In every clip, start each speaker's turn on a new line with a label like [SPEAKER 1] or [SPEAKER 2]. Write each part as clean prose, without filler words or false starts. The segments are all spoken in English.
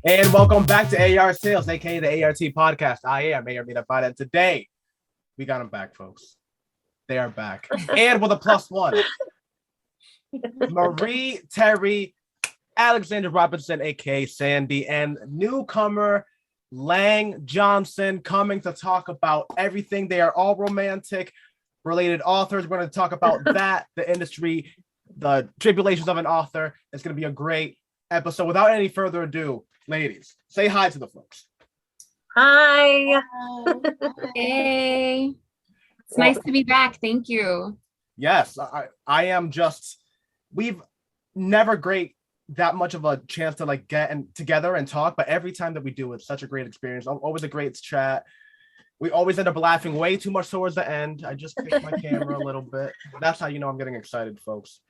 [SPEAKER 1] And welcome back to AR Sales, aka the A.R.T podcast. I am A.R.T. And today we got them back, folks. They are back. And with a +1. Marie, Terry, Alexandra Robinson, aka Sandy, and newcomer Lang Johnson coming to talk about everything. They are all romantic related authors. We're going to talk about that, the industry, the tribulations of an author. It's going to be a great episode. Without any further ado, ladies, say hi to the folks.
[SPEAKER 2] Hi.
[SPEAKER 3] Hey. It's nice to be back. Thank you.
[SPEAKER 1] Yes, I am just, we've never great that much of a chance to like get together and talk, but every time that we do, it's such a great experience. Always a great chat. We always end up laughing way too much towards the end. I just picked my camera a little bit. That's how you know I'm getting excited, folks.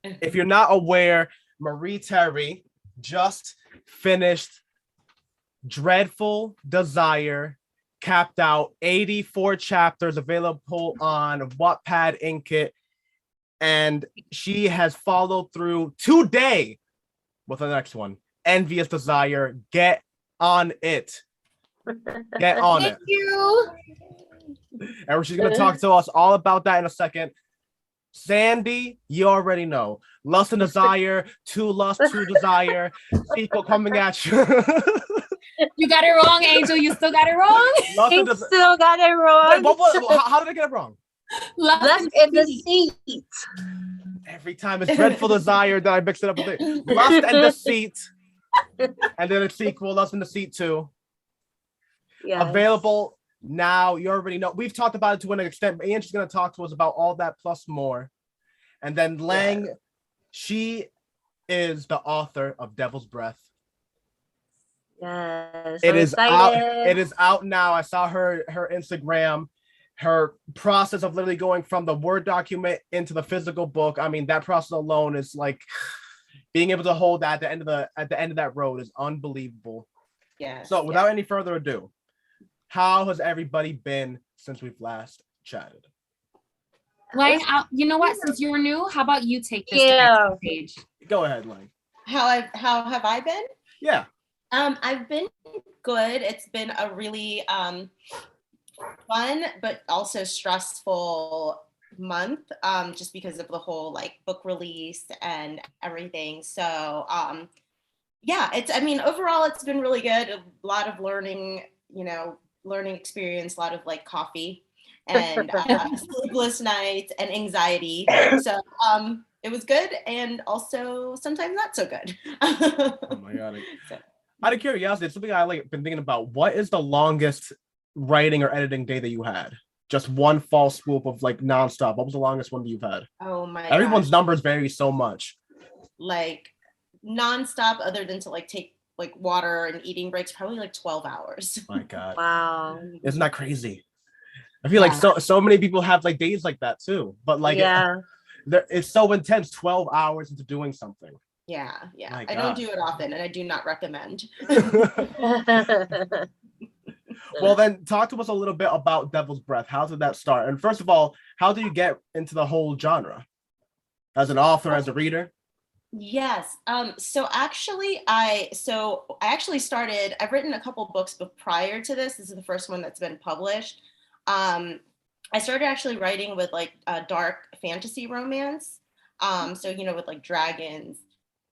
[SPEAKER 1] If you're not aware, Marie Terry just finished Dreadful Desire, capped out 84 chapters, available on Wattpad, Inkit, and she has followed through today with the next one, Envious Desire. Get on it. Get on it.
[SPEAKER 3] Thank you.
[SPEAKER 1] And she's going to talk to us all about that in a second. Sandy, you already know. Lust and Desire, To Lust, To Desire, sequel coming at you.
[SPEAKER 3] You got it wrong, Angel. You still got it wrong.
[SPEAKER 2] You still got it wrong.
[SPEAKER 1] Wait, how did I get it wrong?
[SPEAKER 2] Left in the seat.
[SPEAKER 1] Every time it's Dreadful Desire that I mix it up with it. Lust and Deceit. And then a sequel, Lust and Deceit 2.
[SPEAKER 2] Yes.
[SPEAKER 1] Available now. You already know. We've talked about it to an extent, but Anne's going to talk to us about all that plus more. And then Lang, she is the author of Devil's Breath.
[SPEAKER 2] Yes.
[SPEAKER 1] It is out. It is out now. I saw her Instagram, her process of literally going from the Word document into the physical book. I mean, that process alone is like being able to hold that at the end of that road is unbelievable.
[SPEAKER 2] Yeah.
[SPEAKER 1] So without any further ado, how has everybody been since we've last chatted?
[SPEAKER 3] Lang, you know what? Since you're new, how about you take this stage?
[SPEAKER 1] Go ahead, Lang.
[SPEAKER 4] How have I been?
[SPEAKER 1] Yeah.
[SPEAKER 4] I've been good. It's been a really fun but also stressful month, just because of the whole like book release and everything. So overall it's been really good. A lot of learning experience, a lot of like coffee and sleepless nights and anxiety. So it was good and also sometimes not so good.
[SPEAKER 1] Oh my god. Out of curiosity, it's something I like been thinking about. What is the longest writing or editing day that you had? Just one fall swoop of like nonstop. What was the longest one that you've had?
[SPEAKER 4] Oh my god.
[SPEAKER 1] Everyone's numbers vary so much.
[SPEAKER 4] Like nonstop, other than to like take like water and eating breaks, probably like 12 hours.
[SPEAKER 1] My god.
[SPEAKER 2] Wow.
[SPEAKER 1] Isn't that crazy? I feel like so many people have like days like that too. But like it's so intense, 12 hours into doing something.
[SPEAKER 4] Yeah.
[SPEAKER 1] My
[SPEAKER 4] I
[SPEAKER 1] God.
[SPEAKER 4] don't do it often, and I do not recommend.
[SPEAKER 1] Well, then talk to us a little bit about Devil's Breath. How did that start? And first of all, how did you get into the whole genre? As an author, as a reader?
[SPEAKER 4] Yes. So I actually started, I've written a couple books, but prior to this is the first one that's been published. I started actually writing with like a dark fantasy romance. With like dragons.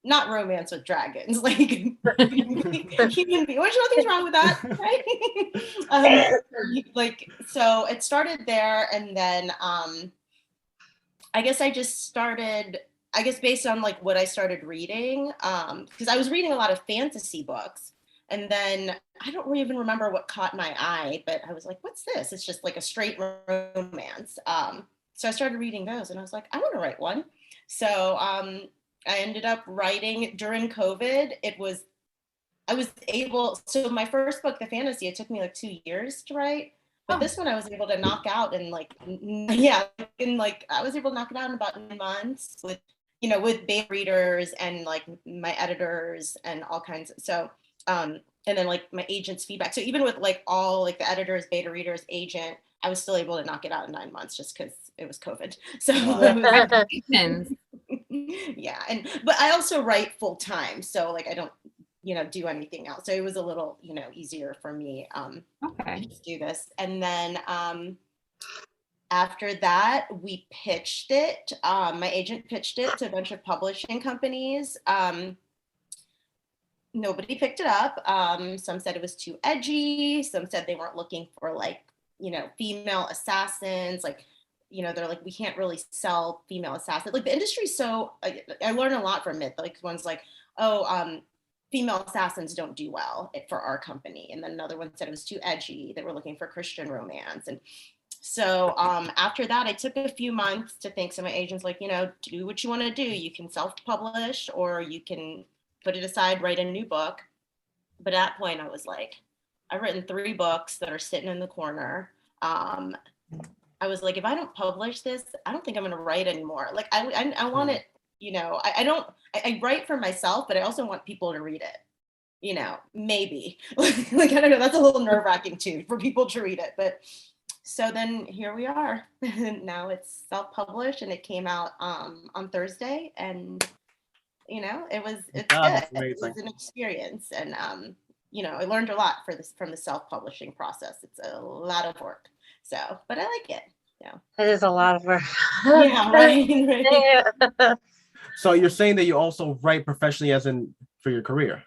[SPEAKER 4] Not romance with dragons, like human being, which nothing's wrong with that, right? So it started there, and then I guess based on like what I started reading, because I was reading a lot of fantasy books, and then I don't even remember what caught my eye, but I was like, what's this? It's just like a straight romance. So I started reading those, and I was like, I want to write one. So I ended up writing during COVID. So my first book, the fantasy, it took me like 2 years to write. But this one I was able to knock out in I was able to knock it out in about 9 months with beta readers and like my editors and all kinds of, and then like my agent's feedback. So even with like all like the editors, beta readers, agent, I was still able to knock it out in 9 months just because it was COVID. So yeah, but I also write full time, so like I don't do anything else. So it was a little, easier for me
[SPEAKER 3] Okay.
[SPEAKER 4] to do this. And then after that, we pitched it. My agent pitched it to a bunch of publishing companies. Nobody picked it up. Some said it was too edgy. Some said they weren't looking for like, female assassins. Like, they're like, we can't really sell female assassins. Like the industry's so, I learned a lot from it. Like one's like, oh, female assassins don't do well for our company. And then another one said it was too edgy. They were looking for Christian romance. And so after that, I took a few months to think. So my agent's like, do what you want to do. You can self-publish or you can put it aside, write a new book. But at that point, I was like, I've written 3 books that are sitting in the corner. I was like, if I don't publish this, I don't think I'm going to write anymore. Like I want it, I write for myself, but I also want people to read it. Maybe like, I don't know, that's a little nerve-wracking too for people to read it. But so then here we are. Now it's self-published and it came out on Thursday, and it's good. It was an experience, and I learned a lot from the self-publishing process. It's a lot of work. So, but I like it. Yeah.
[SPEAKER 2] It is a lot of work.
[SPEAKER 4] Yeah, right.
[SPEAKER 1] So you're saying that you also write professionally, as in for your career?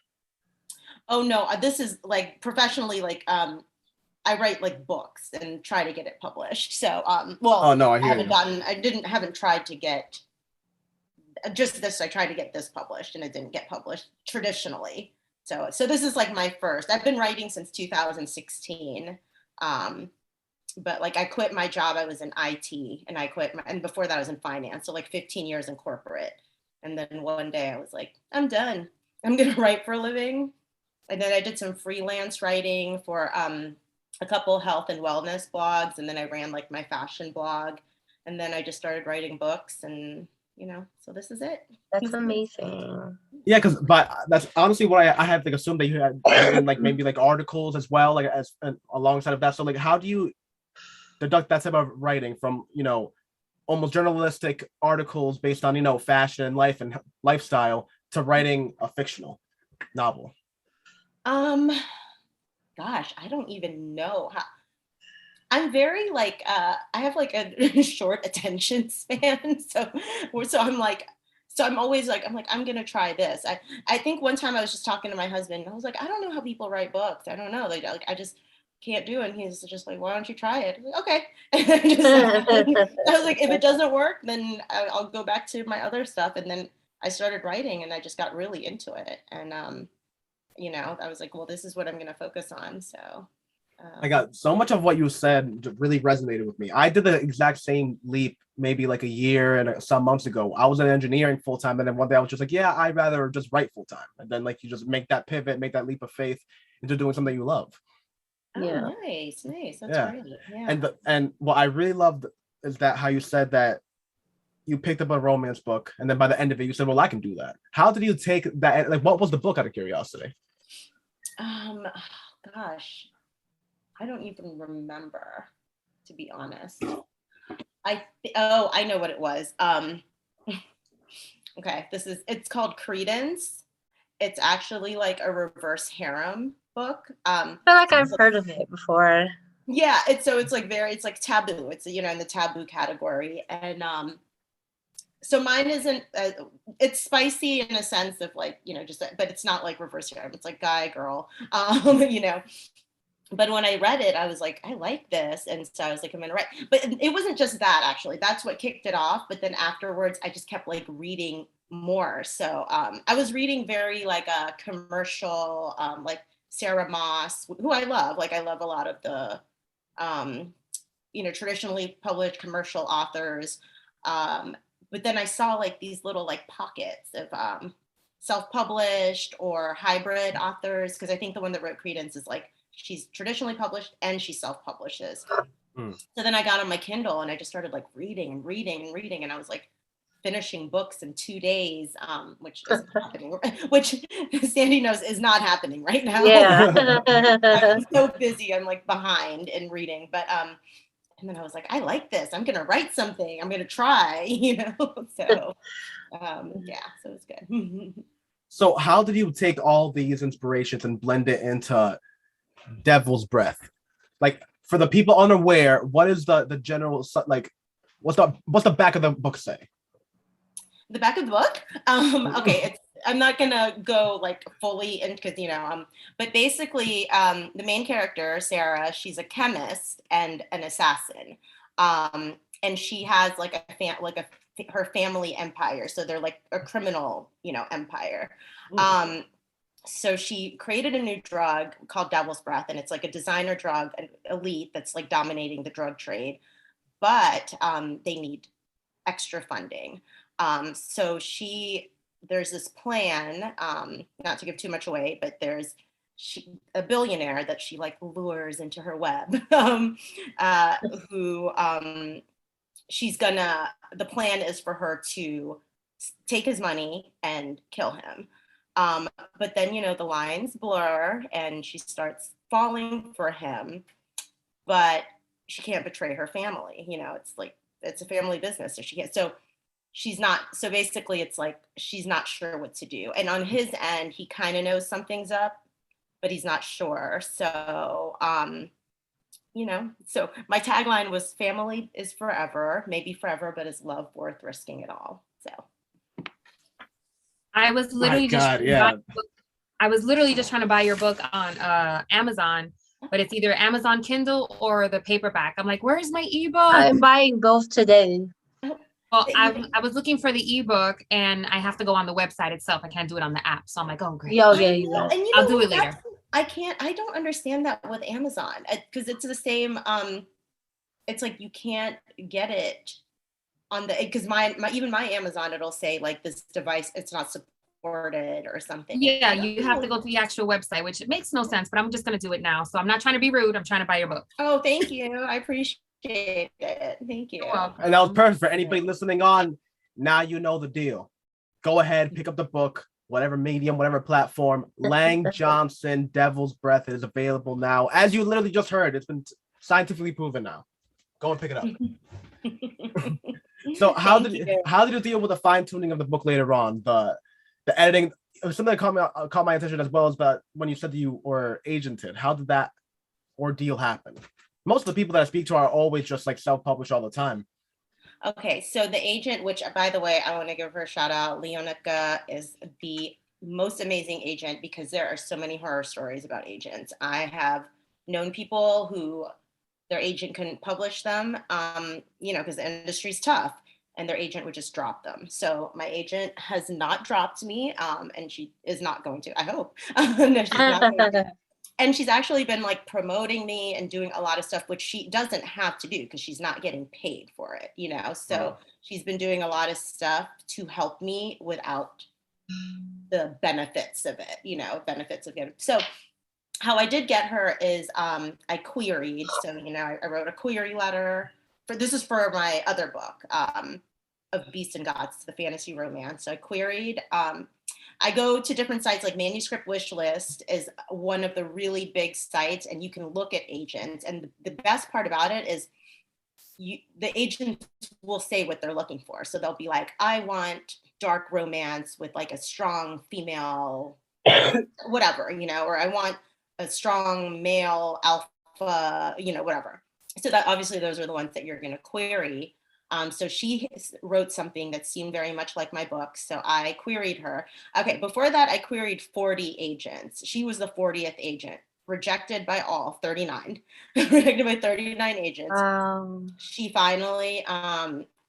[SPEAKER 4] Oh no, this is like professionally, like I write like books and try to get it published. So
[SPEAKER 1] oh no, I
[SPEAKER 4] haven't tried to get just this. I tried to get this published and it didn't get published traditionally. So this is like my first. I've been writing since 2016. But like I quit my job. I was in IT and and before that I was in finance. So like 15 years in corporate. And then one day I was like, I'm done. I'm going to write for a living. And then I did some freelance writing for a couple health and wellness blogs. And then I ran like my fashion blog. And then I just started writing books, and, so this is it.
[SPEAKER 2] That's amazing.
[SPEAKER 1] Yeah, but that's honestly what I had like assumed that you had written, like maybe like articles as well, like as alongside of that. So like, how do you deduct that type of writing from, almost journalistic articles based on, fashion and life and lifestyle to writing a fictional novel?
[SPEAKER 4] Gosh, I don't even know how. I'm very like I have like a short attention span, so I'm like, so I'm always like, I'm gonna try this. I think one time I was just talking to my husband, and I was like, I don't know how people write books. I don't know, like I just can't do it. And he's just like, why don't you try it? I was like, okay. I was like, if it doesn't work, then I'll go back to my other stuff. And then I started writing, and I just got really into it. And I was like, well, this is what I'm gonna focus on. So
[SPEAKER 1] I got so much of what you said really resonated with me. I did the exact same leap maybe like a year and some months ago. I was in engineering full time, and then one day I was just like, yeah, I'd rather just write full time. And then like you just make that pivot, make that leap of faith into doing something you love.
[SPEAKER 2] Yeah.
[SPEAKER 4] Oh, nice. That's great. Yeah.
[SPEAKER 1] And what I really loved is that how you said that you picked up a romance book, and then by the end of it, you said, well, I can do that. How did you take that? Like, what was the book, out of curiosity?
[SPEAKER 4] Gosh, I don't even remember, to be honest. I know what it was. Okay, it's called Credence. It's actually like a reverse harem book.
[SPEAKER 2] I feel like I've heard of it before.
[SPEAKER 4] Yeah, it's like taboo. It's in the taboo category, and so mine isn't. It's spicy in a sense of like but it's not like reverse harem. It's like guy girl, But when I read it, I was like, I like this, and so I was like, I'm gonna write. But it wasn't just that, actually. That's what kicked it off. But then afterwards, I just kept like reading more. So I was reading very like a commercial, like Sarah Moss, who I love. Like I love a lot of the, traditionally published commercial authors. But then I saw like these little like pockets of self-published or hybrid authors, because I think the one that wrote Credence is like, she's traditionally published and she self-publishes. So then I got on my Kindle and I just started like reading, and I was like finishing books in 2 days, which isn't happening, which Sandy knows is not happening right now.
[SPEAKER 2] Yeah.
[SPEAKER 4] I'm so busy, I'm like behind in reading, but and then I was like, I like this, I'm gonna write something, I'm gonna try, so yeah, so it's good.
[SPEAKER 1] So how did you take all these inspirations and blend it into Devil's Breath? Like, for the people unaware, what is the general, like, what's the back of the book say?
[SPEAKER 4] The back of the book? Okay, I'm not gonna go like fully in because but basically the main character, Sarah, she's a chemist and an assassin. And she has like her family empire. So they're like a criminal, empire. So she created a new drug called Devil's Breath, and it's like a designer drug, an elite that's like dominating the drug trade, but they need extra funding. So there's this plan, not to give too much away, but there's a billionaire that she like lures into her web, who the plan is for her to take his money and kill him. But then, the lines blur and she starts falling for him, but she can't betray her family. It's like, it's a family business. So she can't, so basically it's like, she's not sure what to do. And on his end, he kind of knows something's up, but he's not sure. So, so my tagline was family is forever, maybe forever, but is love worth risking it all? So.
[SPEAKER 3] I was literally I was literally just trying to buy your book on Amazon, but it's either Amazon Kindle or the paperback. I'm like, where's my ebook?
[SPEAKER 2] I'm buying both today.
[SPEAKER 3] Well, I was looking for the ebook and I have to go on the website itself. I can't do it on the app. So I'm like, oh, great.
[SPEAKER 2] Yeah.
[SPEAKER 3] I'll do it later.
[SPEAKER 4] I don't understand that with Amazon because it's the same. It's like you can't get it on because even my Amazon, it'll say like this device, it's not supported or something.
[SPEAKER 3] Yeah, you have to go to the actual website, which it makes no sense, but I'm just going to do it now. So I'm not trying to be rude. I'm trying to buy your book.
[SPEAKER 4] Oh, thank you. I appreciate it. Thank you.
[SPEAKER 1] And that was perfect for anybody listening on. Now you know the deal. Go ahead, pick up the book, whatever medium, whatever platform. Lang Johnson, Devil's Breath is available now. As you literally just heard, it's been scientifically proven now. Go and pick it up. So how did you deal with the fine tuning of the book later on? The editing, something that caught my attention as well as that when you said that you were agented. How did that ordeal happen? Most of the people that I speak to are always just like self-published all the time.
[SPEAKER 4] Okay, so the agent, which by the way, I want to give her a shout out. Leonica is the most amazing agent because there are so many horror stories about agents. I have known people who their agent couldn't publish them, because the industry's tough and their agent would just drop them. So my agent has not dropped me, and she is not going to, I hope. No, she's not going to. And she's actually been like promoting me and doing a lot of stuff, which she doesn't have to do because she's not getting paid for it, So she's been doing a lot of stuff to help me without the benefits of it, So how I did get her is I queried. So, I wrote a query letter this is for my other book, of Beasts and Gods, the fantasy romance. So I queried, I go to different sites like Manuscript Wishlist is one of the really big sites, and you can look at agents. And the best part about it is the agents will say what they're looking for. So they'll be like, I want dark romance with like a strong female, whatever, or I want a strong male alpha, whatever. So that obviously those are the ones that you're going to query. So she wrote something that seemed very much like my book. So I queried her. Okay, before that, I queried 40 agents. She was the 40th agent, rejected by all 39, rejected by 39 agents. She finally,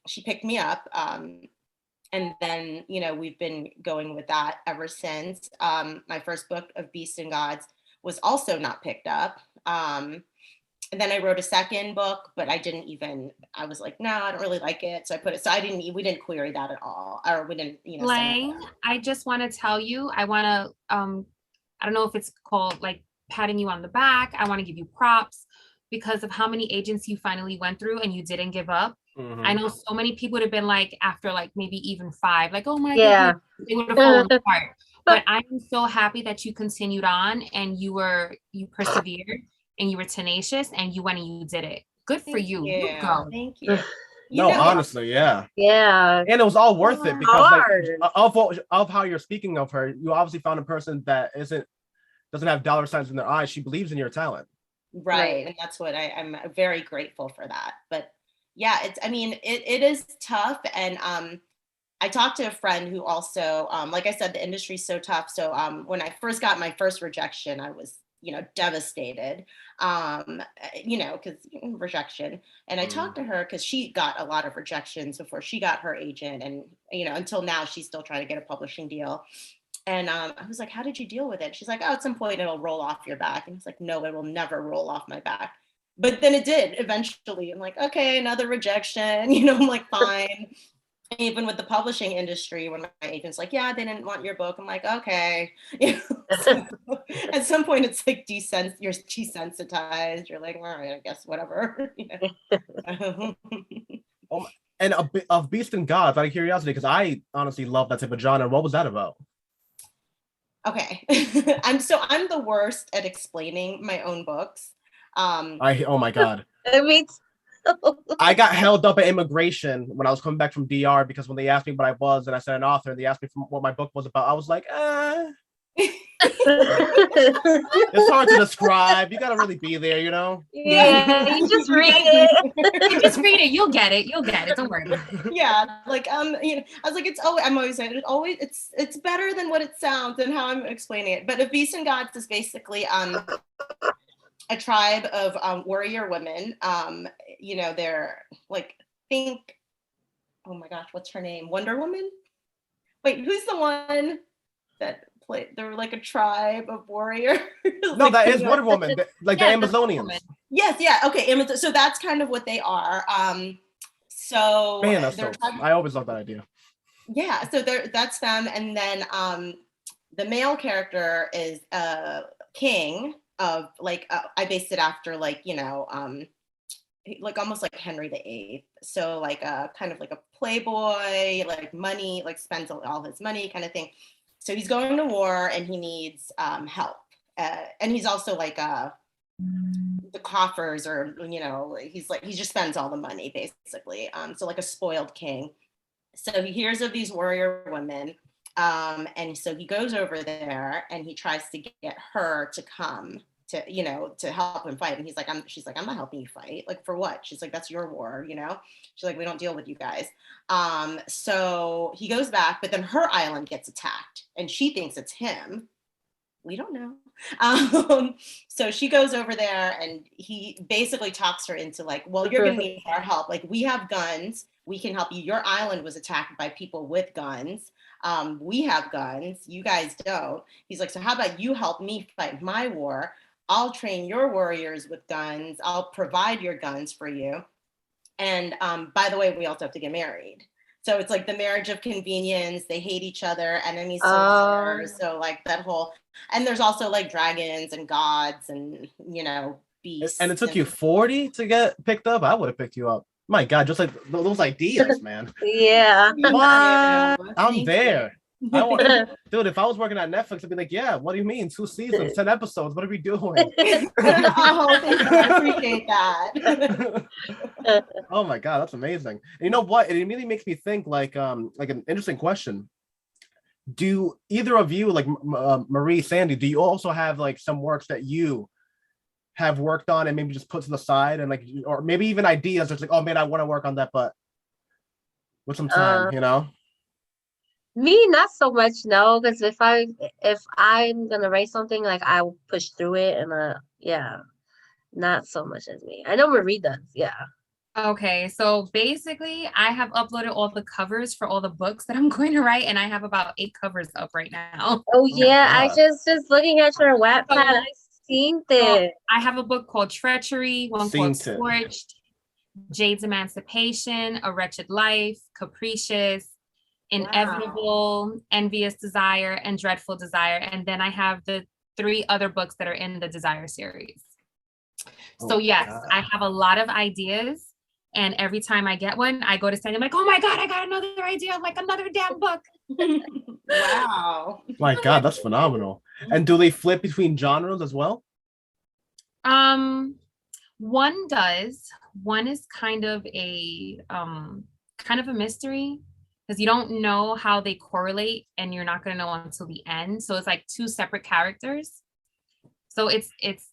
[SPEAKER 4] she picked me up. And then, we've been going with that ever since. My first book of Beasts and Gods was also not picked up. And then I wrote a second book, but I was like, no, I don't really like it. So I put it, we didn't query that at all. Or we didn't,
[SPEAKER 3] Lang, I just want to tell you, I want to, I don't know if it's called like patting you on the back. I want to give you props because of how many agents you finally went through and you didn't give up. Mm-hmm. I know so many people would have been like, after like maybe even 5, like, oh my goodness, they would have fallen apart. But I'm so happy that you continued on and you persevered and you were tenacious and you went and you did it. Good for you.
[SPEAKER 4] You go. Thank you.
[SPEAKER 1] No, honestly, yeah.
[SPEAKER 2] Yeah.
[SPEAKER 1] And it was all worth it because
[SPEAKER 2] Hard.
[SPEAKER 1] like of how you're speaking of her, you obviously found a person that doesn't have dollar signs in their eyes. She believes in your talent.
[SPEAKER 4] Right. And that's what I'm very grateful for that. But yeah, it is tough. And I talked to a friend who also, like I said, the industry's so tough. So when I first got my first rejection, I was, devastated, because rejection. And I talked to her because she got a lot of rejections before she got her agent. And, until now, she's still trying to get a publishing deal. And I was like, how did you deal with it? She's like, oh, at some point it'll roll off your back. And it's like, no, it will never roll off my back. But then it did eventually. I'm like, okay, another rejection, I'm like, fine. Even with the publishing industry, when my agent's like, yeah, they didn't want your book. I'm like, okay. So at some point it's like you're desensitized. You're like, all right, I guess whatever.
[SPEAKER 1] And of Beast and Gods, out of curiosity, because I honestly love that type of genre. What was that about?
[SPEAKER 4] Okay. I'm the worst at explaining my own books.
[SPEAKER 1] Oh my God.
[SPEAKER 2] I mean,
[SPEAKER 1] I got held up at immigration when I was coming back from DR because when they asked me what I was and I said an author and they asked me what my book was about, I was like, it's hard to describe. You gotta really be there,
[SPEAKER 2] Yeah, you just read it.
[SPEAKER 3] You just read it. You'll get it. Don't worry about it.
[SPEAKER 4] Yeah, like I was like, I'm always saying it's better than what it sounds and how I'm explaining it. But A Beast and Gods is basically a tribe of warrior women. They're like, oh my gosh, what's her name? Wonder Woman? Wait, who's the one that played? They're like a tribe of warriors.
[SPEAKER 1] No, that is Wonder Woman, like the Amazonians.
[SPEAKER 4] Yes, yeah, okay. So that's kind of what they are. So
[SPEAKER 1] man, that's I always love that idea.
[SPEAKER 4] Yeah, so that's them, and then the male character is king of like I based it after like like almost like Henry VIII. So like kind of like a playboy, like money, like spends all his money kind of thing. So he's going to war and he needs help, and he's also like the coffers, or he just spends all the money basically. So like a spoiled king. So he hears of these warrior women. And so he goes over there and he tries to get her to come to help him fight. And she's like, I'm not helping you fight. Like, for what? She's like, that's your war, She's like, we don't deal with you guys. So he goes back, but then her island gets attacked and she thinks it's him. We don't know. So she goes over there and he basically talks her into like, well, you're going to need our help. Like, we have guns. We can help you. Your island was attacked by people with guns. We have guns. You guys don't. He's like, so how about you help me fight my war? I'll train your warriors with guns. I'll provide your guns for you. And by the way, we also have to get married. So it's like the marriage of convenience. They hate each other, enemies to lovers. So like that whole, and there's also like dragons and gods and, beasts.
[SPEAKER 1] And it took you 40 to get picked up? I would have picked you up. My God, just like those ideas, man.
[SPEAKER 2] Yeah.
[SPEAKER 1] What? I'm there. Dude, if I was working at Netflix, I'd be like, yeah, what do you mean? 2 seasons, 10 episodes. What are we doing?
[SPEAKER 4] Oh, thank you. I appreciate that.
[SPEAKER 1] Oh my God, that's amazing. And you know what? It immediately makes me think like an interesting question. Do either of you, like Marie, Sandy, do you also have like some works that you have worked on and maybe just put to the side and like, or maybe even ideas that's like, oh man, I want to work on that, but with some time,
[SPEAKER 2] Me, not so much, no, because if I'm gonna write something, like I will push through it, and yeah, not so much as me. I know Marie does, yeah.
[SPEAKER 3] Okay, so basically I have uploaded all the covers for all the books that I'm going to write, and I have about 8 covers up right now.
[SPEAKER 2] Oh yeah, I just looking at your Wattpad, I seen it.
[SPEAKER 3] I have a book called Treachery, one called Scorched, Jade's Emancipation, A Wretched Life, Capricious, Inevitable, Envious Desire, and Dreadful Desire. And then I have the 3 other books that are in the Desire series. So yes, I have a lot of ideas. And every time I get one, I go to Sandy, I'm like, oh my God, I got another idea, like another damn book.
[SPEAKER 4] Wow.
[SPEAKER 1] My God, that's phenomenal. And do they flip between genres as well?
[SPEAKER 3] One does. One is kind of a mystery because you don't know how they correlate and you're not going to know until the end. So it's like two separate characters. So it's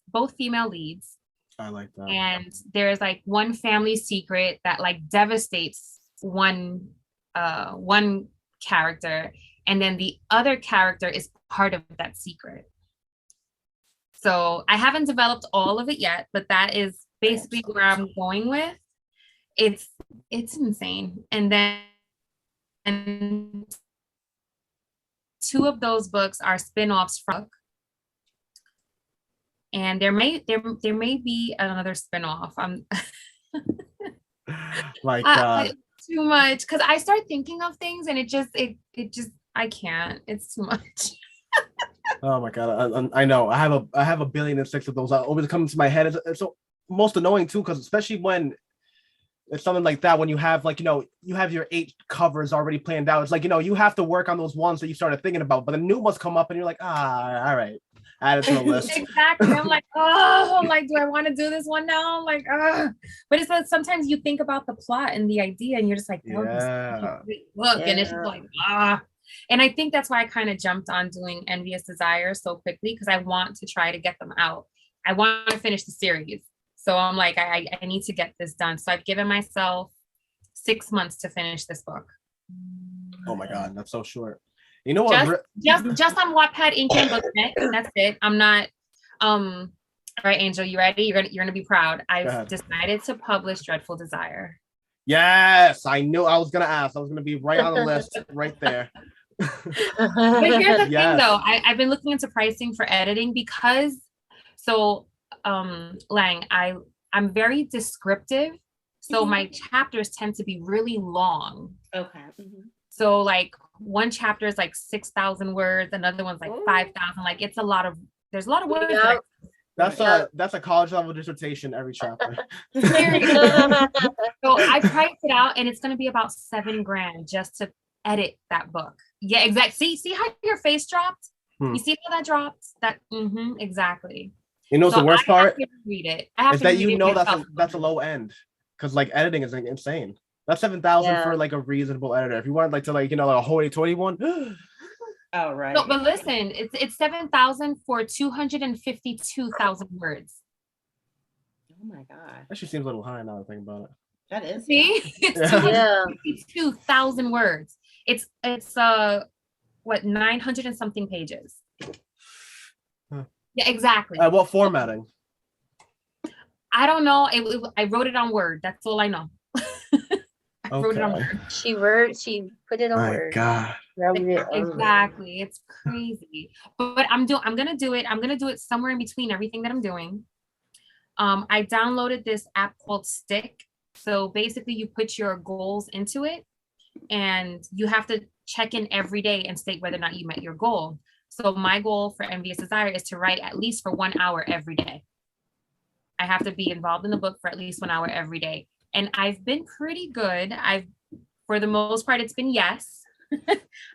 [SPEAKER 3] both female leads.
[SPEAKER 1] I like that.
[SPEAKER 3] And there's like one family secret that like devastates one character, and then the other character is part of that secret. So I haven't developed all of it yet, but that is basically where I'm going with. It's insane. And then two of those books are spin-offs from, and there may be another spin-off.
[SPEAKER 1] My God.
[SPEAKER 3] Too much, because I start thinking of things and it just I can't. It's too much.
[SPEAKER 1] Oh my God. I know. I have 1,000,000,006 of those. Always come to my head. It's so most annoying too, because especially when it's something like that, when you have like, you have your 8 covers already planned out. It's like, you have to work on those ones that you started thinking about, but the new ones come up and you're like, all right, add it to the list.
[SPEAKER 3] Exactly. I'm like, oh, like, do I want to do this one now? Like, but it's like sometimes you think about the plot and the idea and you're just like,
[SPEAKER 1] yeah.
[SPEAKER 3] Look, and it's like, and I think that's why I kind of jumped on doing Envious Desire so quickly, because I want to try to get them out. I want to finish the series. So I'm like, I need to get this done. So I've given myself 6 months to finish this book.
[SPEAKER 1] Oh my God, that's so short. You know what?
[SPEAKER 3] Just on Wattpad, Ink and Booknet. That's it. I'm not. All right, Angel, you ready? You're gonna be proud. I've decided to publish Dreadful Desire.
[SPEAKER 1] Yes, I knew I was gonna ask. I was gonna be right on the list, right there.
[SPEAKER 3] But here's the thing, though. I've been looking into pricing for editing because, Lang, I'm very descriptive, so my chapters tend to be really long.
[SPEAKER 4] Okay. Mm-hmm.
[SPEAKER 3] So like one chapter is like 6,000 words, another one's like 5,000. Like there's a lot of words.
[SPEAKER 2] Yep.
[SPEAKER 1] That's a college level dissertation every chapter.
[SPEAKER 3] So I priced it out, and it's going to be about $7,000 just to edit that book. Yeah, exactly. See how your face dropped? You see how that dropped? That exactly.
[SPEAKER 1] You know, the worst part
[SPEAKER 3] read it.
[SPEAKER 1] is that that's a low end, because like editing is like insane. That's 7,000 for like a reasonable editor. If you want like to like a whole 21.
[SPEAKER 4] Oh right.
[SPEAKER 3] No, but listen, it's 7,000 for 252,000 words.
[SPEAKER 4] Oh my God.
[SPEAKER 1] Actually seems a little high now that I think about it.
[SPEAKER 4] That is.
[SPEAKER 3] See, it's 252,000 words. It's 900 and something pages. Huh. Yeah, exactly.
[SPEAKER 1] What formatting?
[SPEAKER 3] I don't know. I wrote it on Word. That's all I know. I wrote it on Word.
[SPEAKER 2] She put it on Word.
[SPEAKER 1] God.
[SPEAKER 3] Exactly. It's crazy. But I'm gonna do it. I'm gonna do it somewhere in between everything that I'm doing. I downloaded this app called Stick. So basically you put your goals into it and you have to check in every day and state whether or not you met your goal. So my goal for Envious Desire is to write at least for 1 hour every day. I have to be involved in the book for at least 1 hour every day. And I've been pretty good. For the most part, it's been yes.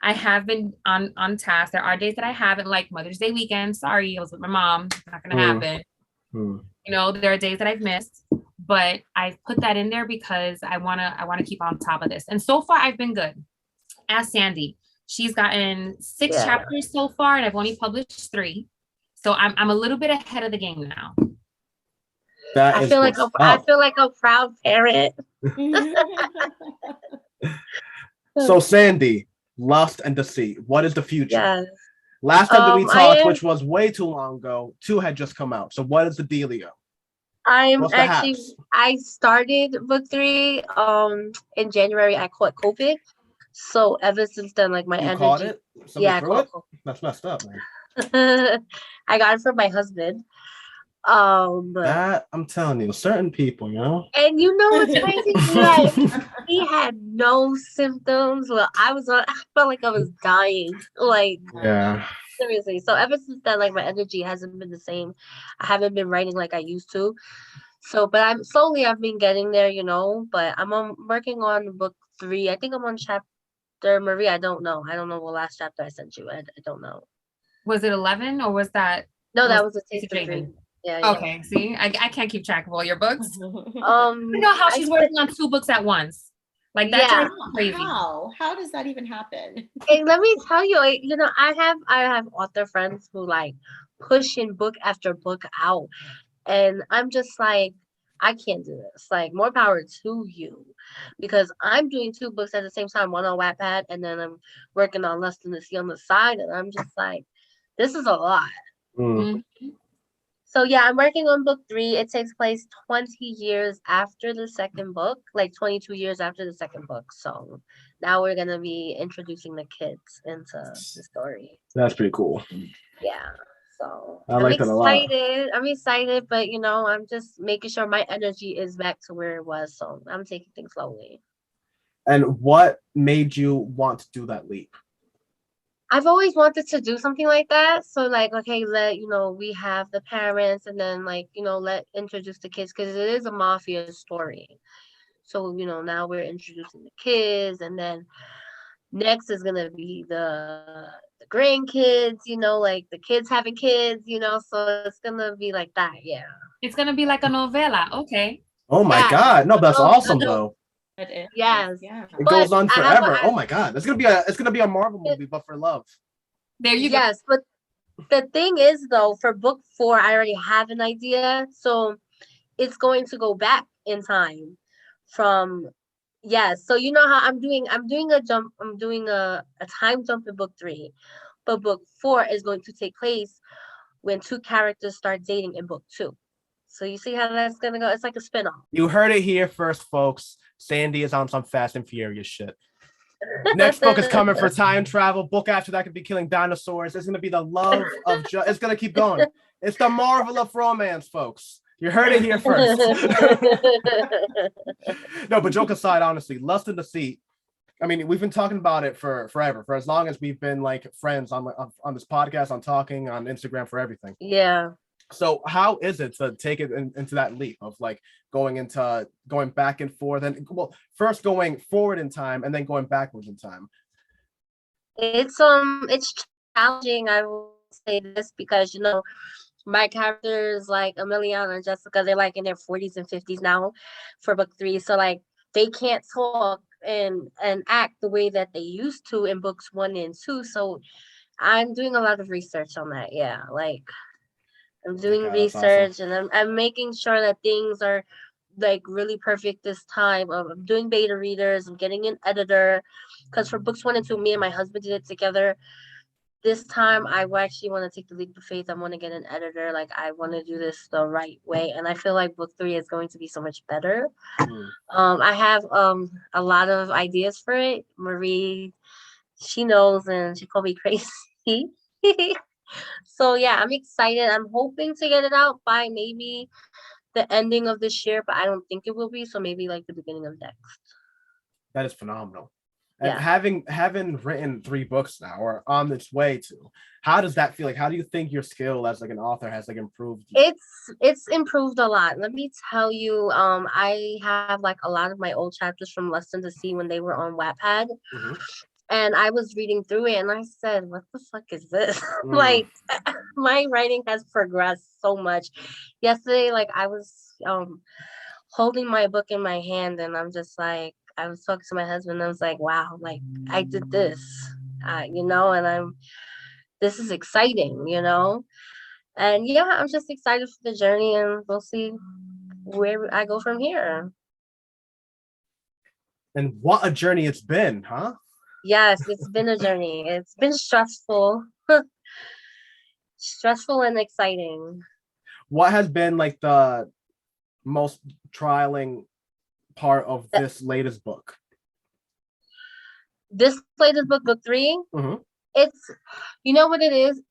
[SPEAKER 3] I have been on task. There are days that I haven't, like Mother's Day weekend. Sorry, I was with my mom. It's not gonna happen. There are days that I've missed, but I've put that in there because I wanna keep on top of this. And so far, I've been good. Ask Sandy. She's gotten 6 chapters so far, and I've only published 3. So I'm a little bit ahead of the game now.
[SPEAKER 2] I feel like a proud parent.
[SPEAKER 1] So Sandy, Lust and Deceit. What is the future?
[SPEAKER 2] Yes.
[SPEAKER 1] Last time that we talked, which was way too long ago, 2 had just come out. So what is the dealio?
[SPEAKER 2] I started book 3 in January. I caught COVID. So ever since then, like my energy.
[SPEAKER 1] Caught it?
[SPEAKER 2] I caught it.
[SPEAKER 1] That's messed up, man.
[SPEAKER 2] I got it from my husband.
[SPEAKER 1] That I'm telling you, certain people,
[SPEAKER 2] and what's crazy? He had no symptoms. Well, I felt like I was dying. Like, seriously. So ever since then, like my energy hasn't been the same. I haven't been writing like I used to. So, but I've been getting there, but I'm working on book 3. I think I'm on chapter, Marie. I don't know what last chapter I sent you. I don't know.
[SPEAKER 3] Was it 11 or was that?
[SPEAKER 2] No, that was a Taste of Dream. Yeah.
[SPEAKER 3] Okay, see, I can't keep track of all your books.
[SPEAKER 2] Um,
[SPEAKER 3] You know how she's working on 2 books at once. Like that drives me crazy.
[SPEAKER 4] How does that even happen?
[SPEAKER 2] Hey, let me tell you, I have author friends who like pushing book after book out, and I'm just like, I can't do this. Like, more power to you, because I'm doing 2 books at the same time, one on Wattpad, and then I'm working on Lust in the Sea on the side, and I'm just like, this is a lot.
[SPEAKER 3] Mhm.
[SPEAKER 2] So yeah, I'm working on book 3. It takes place 20 years after the second book, like 22 years after the second book. So now we're gonna be introducing the kids into the story.
[SPEAKER 1] That's pretty cool.
[SPEAKER 2] Yeah. So
[SPEAKER 1] I like that a lot.
[SPEAKER 2] I'm excited, but I'm just making sure my energy is back to where it was. So I'm taking things slowly.
[SPEAKER 1] And what made you want to do that leap?
[SPEAKER 2] I've always wanted to do something like that. So like, okay, we have the parents, and then like, let introduce the kids, because it is a mafia story. So, now we're introducing the kids, and then next is gonna be the grandkids, like the kids having kids, so it's gonna be like that, yeah.
[SPEAKER 3] It's gonna be like a novela. Okay.
[SPEAKER 1] Oh my
[SPEAKER 2] Yes.
[SPEAKER 1] God. No, that's
[SPEAKER 2] No,
[SPEAKER 1] awesome
[SPEAKER 2] no.
[SPEAKER 1] though.
[SPEAKER 4] It is.
[SPEAKER 2] Yes.
[SPEAKER 4] Yeah.
[SPEAKER 1] It
[SPEAKER 2] But
[SPEAKER 1] goes on
[SPEAKER 2] I have
[SPEAKER 1] forever.
[SPEAKER 2] a-
[SPEAKER 1] Oh my God. It's gonna be a Marvel movie, but for love.
[SPEAKER 3] There you go.
[SPEAKER 2] Yes, but the thing is though, for book 4, I already have an idea. So it's going to go back in time from yes. So you know how I'm doing a time jump in book 3. But book 4 is going to take place when 2 characters start dating in book 2. So you see how that's gonna go? It's like a spin-off.
[SPEAKER 1] You heard it here first, folks. Sandy is on some Fast and Furious shit. Next book is coming for time travel. Book after that could be killing dinosaurs. It's gonna be the love of it's gonna keep going. It's the Marvel of romance, folks. You heard it here first. No, but joke aside, honestly, Lust in the Sea. I mean, we've been talking about it for forever, for as long as we've been like friends on this podcast, on talking, on Instagram, for everything.
[SPEAKER 2] Yeah.
[SPEAKER 1] So how is it to take it into that leap of like going back and forth, and first going forward in time and then going backwards in time?
[SPEAKER 2] It's challenging, I will say this, because my characters like Emiliana and Jessica, they're like in their 40s and 50s now for book 3. So like they can't talk and act the way that they used to in books 1 and 2. So I'm doing a lot of research on that. Yeah, like I'm doing research, awesome. And I'm making sure that things are like really perfect this time. I'm doing beta readers. I'm getting an editor, because for books 1 and 2, me and my husband did it together. This time, I actually want to take the leap of faith. I want to get an editor. Like, I want to do this the right way, and I feel like book 3 is going to be so much better. I have a lot of ideas for it. Marie, she knows, and she called me crazy. So yeah, I'm excited. I'm hoping to get it out by maybe the ending of this year, but I don't think it will be. So maybe like the beginning of next.
[SPEAKER 1] That is phenomenal. And having written 3 books now, or on its way to, how does that feel? Like, how do you think your skill as like an author has like improved?
[SPEAKER 2] It's improved a lot. Let me tell you, I have like a lot of my old chapters from Lust in the Sea when they were on Wattpad. Mm-hmm. And I was reading through it and I said, what the fuck is this? Like, my writing has progressed so much. Yesterday, like, I was holding my book in my hand, and I'm just like, I was talking to my husband, and I was like, wow, like, I did this, and this is exciting, And yeah, I'm just excited for the journey, and we'll see where I go from here.
[SPEAKER 1] And what a journey it's been, huh?
[SPEAKER 2] Yes, it's been a journey. It's been stressful. Stressful and exciting.
[SPEAKER 1] What has been like the most trialing part of this latest book?
[SPEAKER 2] This latest book, book 3, it's, you know what it is?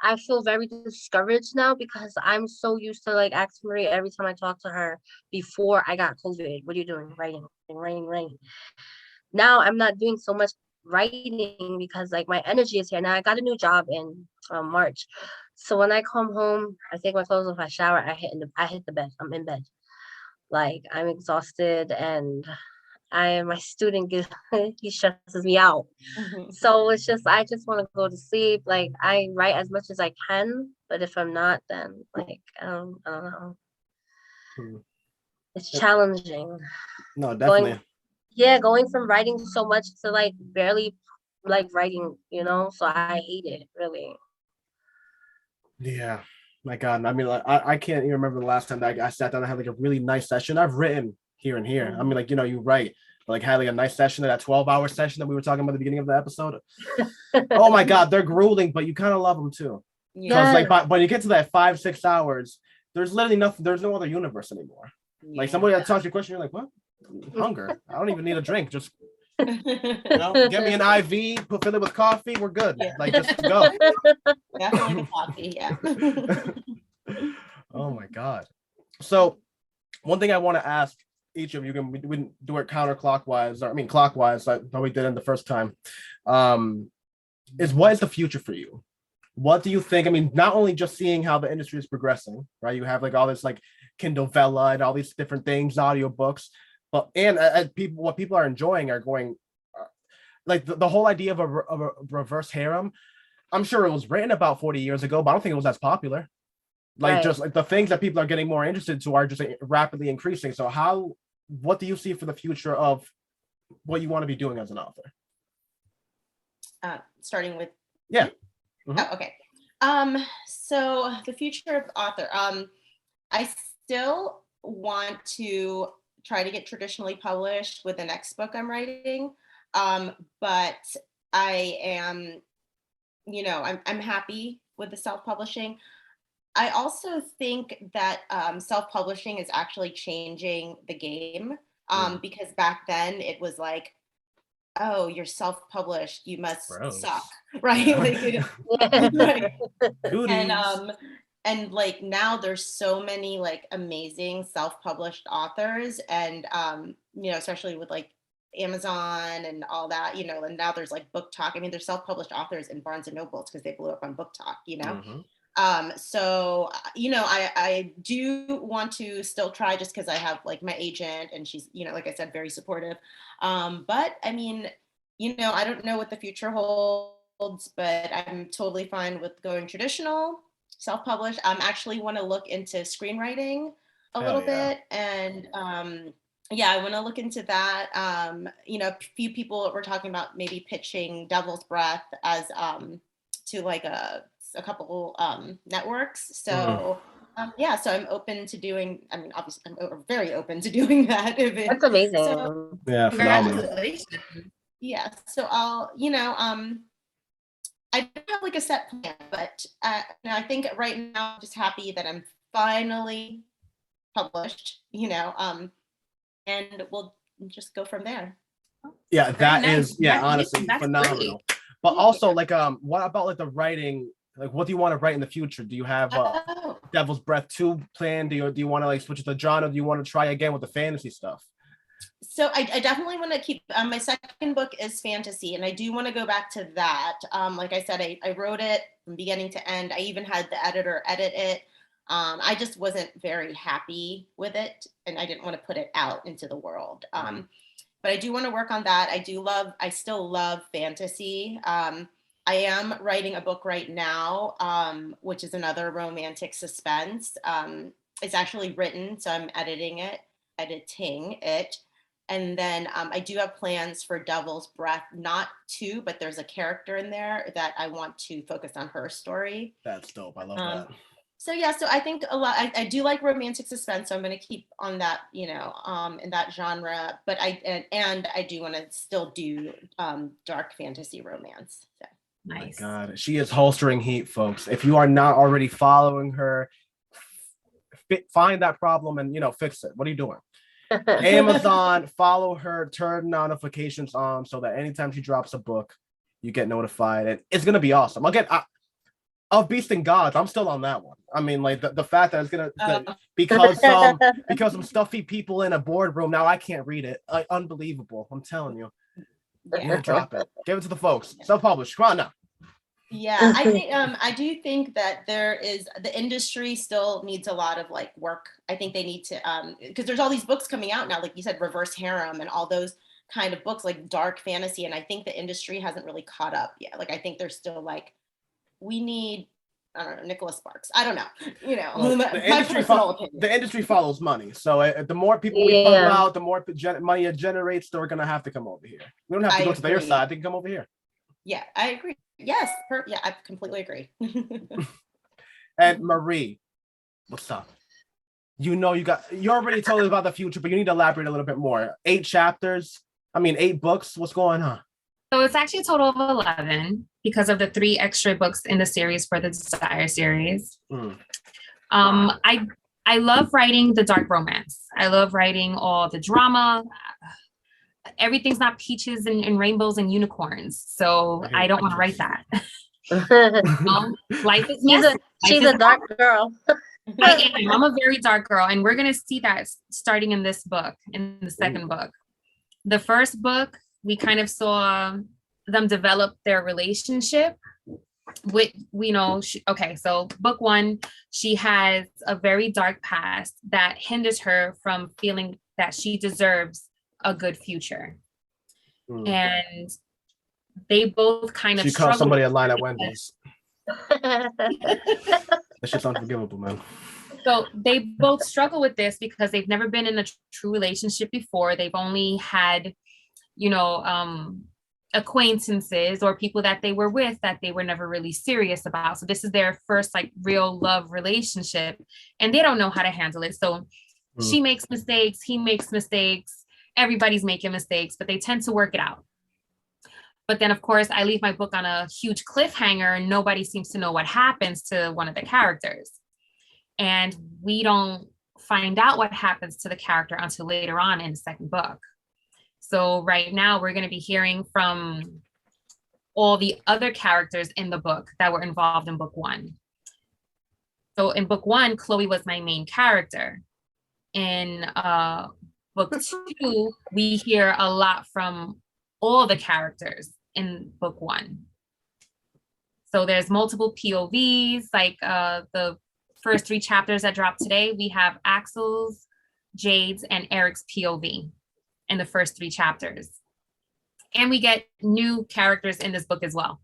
[SPEAKER 2] I feel very discouraged now, because I'm so used to like asking Marie every time I talk to her before I got COVID, what are you doing? Writing. Now I'm not doing so much writing because like my energy is here. Now I got a new job in March. So when I come home, I take my clothes off, I shower, I hit the bed. I'm in bed. Like, I'm exhausted, and my student he stresses me out. So it's just, I just want to go to sleep. Like, I write as much as I can, But if I'm not, then like I don't know.
[SPEAKER 1] Hmm.
[SPEAKER 2] It's challenging.
[SPEAKER 1] No, definitely.
[SPEAKER 2] Going from writing so much to like barely like writing, so I hate it really.
[SPEAKER 1] Yeah. My God. I mean, like, I can't even remember the last time that I sat down and had like a really nice session. I've written here and here. I mean, like, you write, but like had like a nice session, that 12-hour session that we were talking about at the beginning of the episode. Oh my God, they're grueling, but you kind of love them too. Because like when you get to that 5-6 hours, there's literally nothing, there's no other universe anymore. Like somebody that talks your question, you're like, what? Hunger. I don't even need a drink. Just get me an IV, fill it with coffee, we're good.
[SPEAKER 4] Yeah.
[SPEAKER 1] Like just go.
[SPEAKER 4] Definitely the coffee, yeah.
[SPEAKER 1] Oh my God. So one thing I want to ask each of you, we do it counterclockwise, or I mean clockwise, like we did in the first time. Is what is the future for you? What do you think? I mean, not only just seeing how the industry is progressing, right? You have like all this like Kindle Vella and all these different things, audiobooks, but what people are enjoying are going like the whole idea of a reverse harem. I'm sure it was written about 40 years ago, but I don't think it was as popular. Like
[SPEAKER 2] Right.
[SPEAKER 1] just like the things that people are getting more interested to are just rapidly increasing. So what do you see for the future of what you want to be doing as an author?
[SPEAKER 4] Starting with
[SPEAKER 1] Yeah.
[SPEAKER 4] Oh, okay. So the future of author. I still want to try to get traditionally published with the next book I'm writing. But I am, I'm happy with the self-publishing. I also think that self-publishing is actually changing the game, because back then it was like, oh, you're self-published, you must suck, right?
[SPEAKER 1] Yeah.
[SPEAKER 4] Right.
[SPEAKER 1] Goodies.
[SPEAKER 4] And like now there's so many like amazing self-published authors, and especially with like Amazon and all that, and now there's like Book Talk. I mean, there's self-published authors in Barnes and Nobles because they blew up on Book Talk, So I do want to still try, just because I have like my agent, and she's, like I said, very supportive. But I mean, I don't know what the future holds, but I'm totally fine with going traditional, self-published. Actually want to look into screenwriting a little bit, and I want to look into that. A few people were talking about maybe pitching Devil's Breath as to like a couple networks. So so I'm open to doing, I mean, obviously I'm very open to doing that.
[SPEAKER 2] That's amazing.
[SPEAKER 4] So,
[SPEAKER 1] yeah, phenomenal.
[SPEAKER 4] Yeah, so I'll, I don't have like a set plan, but I think right now I'm just happy that I'm finally published, and we'll just go from there.
[SPEAKER 1] Yeah, that
[SPEAKER 3] nice.
[SPEAKER 1] is honestly
[SPEAKER 3] That's
[SPEAKER 1] phenomenal.
[SPEAKER 3] great.
[SPEAKER 1] But also like what about like the writing? Like what do you want to write in the future? Do you have Devil's Breath 2 planned? Do you want to like switch the genre? Do you want to try again with the fantasy stuff?
[SPEAKER 4] So I definitely want to keep, my second book is fantasy, and I do want to go back to that. Like I said, I wrote it from beginning to end. I even had the editor edit it. I just wasn't very happy with it, and I didn't want to put it out into the world. But I do want to work on that. I still love fantasy. I am writing a book right now, which is another romantic suspense. It's actually written, so I'm editing it. And then I do have plans for Devil's Breath, not 2, but there's a character in there that I want to focus on her story.
[SPEAKER 1] That's dope. I love that.
[SPEAKER 4] So I think a lot, I do like romantic suspense, so I'm going to keep on that, in that genre, but I do want to still do dark fantasy romance. So.
[SPEAKER 3] Nice.
[SPEAKER 1] Oh my God, she is holstering heat, folks. If you are not already following her, find that problem and fix it. What are you doing? Amazon, follow her, turn notifications on so that anytime she drops a book, you get notified. And it's gonna be awesome. Again, of Beast and Gods, I'm still on that one. I mean, like the fact that it's gonna because some stuffy people in a boardroom now I can't read it. Like, unbelievable. I'm telling you. Yeah, drop it. Give it to the folks. Self-publish. Come on now.
[SPEAKER 4] Yeah, I think I do think that the industry still needs a lot of like work. I think they need to because there's all these books coming out now, like you said, reverse harem and all those kind of books, like dark fantasy, and I think the industry hasn't really caught up yet. Like I think they're still like, we need I don't know, Nicholas Sparks. I don't know. You know,
[SPEAKER 1] well, the industry follows money. So the more people we pump out, the more money it generates. They're gonna have to come over here. We don't have to go to their side. They can come over here.
[SPEAKER 4] Yeah, I agree. Yes, yeah, I completely agree.
[SPEAKER 1] And Marie, what's up? You already told us about the future, but you need to elaborate a little bit more. 8 chapters. I mean, 8 books. What's going on?
[SPEAKER 3] So it's actually a total of 11 because of the 3 extra books in the series for the Desire series. I love writing the dark romance. I love writing all the drama. Everything's not peaches and rainbows and unicorns. So I don't want to write that. Life is messy.
[SPEAKER 2] She's a dark girl.
[SPEAKER 3] I'm a very dark girl, and we're gonna see that starting in this book, in the second book. The first book, we kind of saw them develop their relationship with, so book 1, she has a very dark past that hinders her from feeling that she deserves a good future. And they both kind of
[SPEAKER 1] she called somebody a line at Wendy's. That shit's unforgivable, man.
[SPEAKER 3] So they both struggle with this because they've never been in a true relationship before. They've only had, acquaintances or people that they were with that they were never really serious about. So this is their first like real love relationship, and they don't know how to handle it. So she makes mistakes, he makes mistakes, everybody's making mistakes, but they tend to work it out. But then, of course, I leave my book on a huge cliffhanger and nobody seems to know what happens to one of the characters. And we don't find out what happens to the character until later on in the second book. So right now we're going to be hearing from all the other characters in the book that were involved in book 1. So in book 1, Chloe was my main character. In book 2, we hear a lot from all the characters in book 1. So there's multiple POVs, like the first 3 chapters that dropped today, we have Axel's, Jade's, and Eric's POV in the first 3 chapters. And we get new characters in this book as well.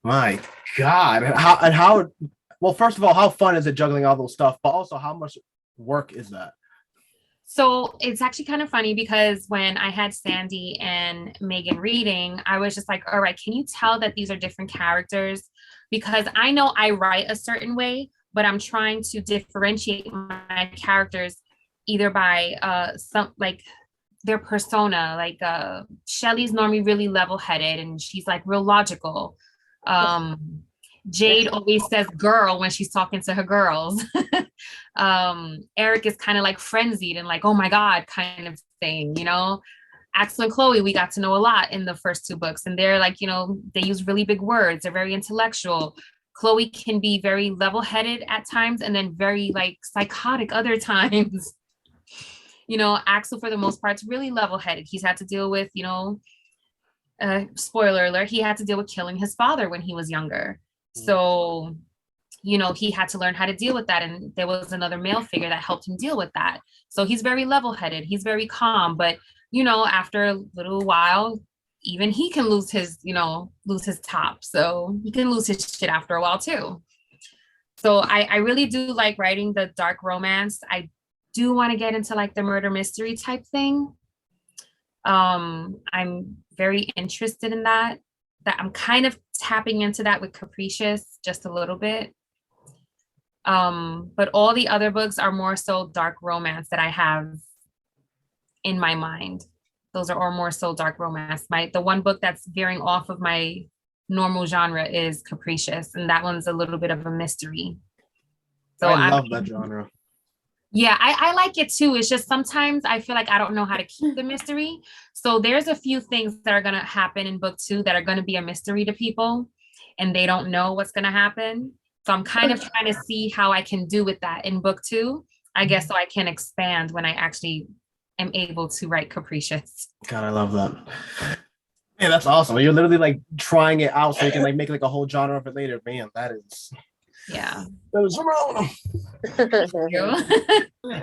[SPEAKER 1] My God. Well, first of all, how fun is it juggling all those stuff, but also how much work is that?
[SPEAKER 3] So it's actually kind of funny because when I had Sandy and Megan reading, I was just like, all right, can you tell that these are different characters? Because I know I write a certain way, but I'm trying to differentiate my characters either by some like their persona. Like Shelly's normally really level-headed and she's like real logical. Jade always says girl when she's talking to her girls. Eric is kind of like frenzied and like, oh my God, kind of thing, Axel and Chloe, we got to know a lot in the first 2 books. And they're like, they use really big words. They're very intellectual. Chloe can be very level-headed at times and then very like psychotic other times. Axel, for the most part, is really level-headed. He's had to deal with, spoiler alert, he had to deal with killing his father when he was younger. So, he had to learn how to deal with that. And there was another male figure that helped him deal with that. So he's very level-headed. He's very calm. But, after a little while, even he can lose his top. So he can lose his shit after a while too. So I really do like writing the dark romance. I do want to get into like the murder mystery type thing. I'm very interested in that I'm kind of tapping into that with Capricious just a little bit. But all the other books are more so dark romance that I have in my mind. Those are all more so dark romance. The one book that's veering off of my normal genre is Capricious, and that one's a little bit of a mystery.
[SPEAKER 1] So I love that genre.
[SPEAKER 3] Yeah, I like it too. It's just sometimes I feel like I don't know how to keep the mystery. So there's a few things that are going to happen in book 2 that are going to be a mystery to people and they don't know what's going to happen. So I'm kind of trying to see how I can do with that in book 2, I guess, so I can expand when I actually am able to write Capricious.
[SPEAKER 1] God, I love that. Man, that's awesome. You're literally like trying it out so you can like make like a whole genre of it later. Man, that is...
[SPEAKER 3] Yeah.
[SPEAKER 1] That is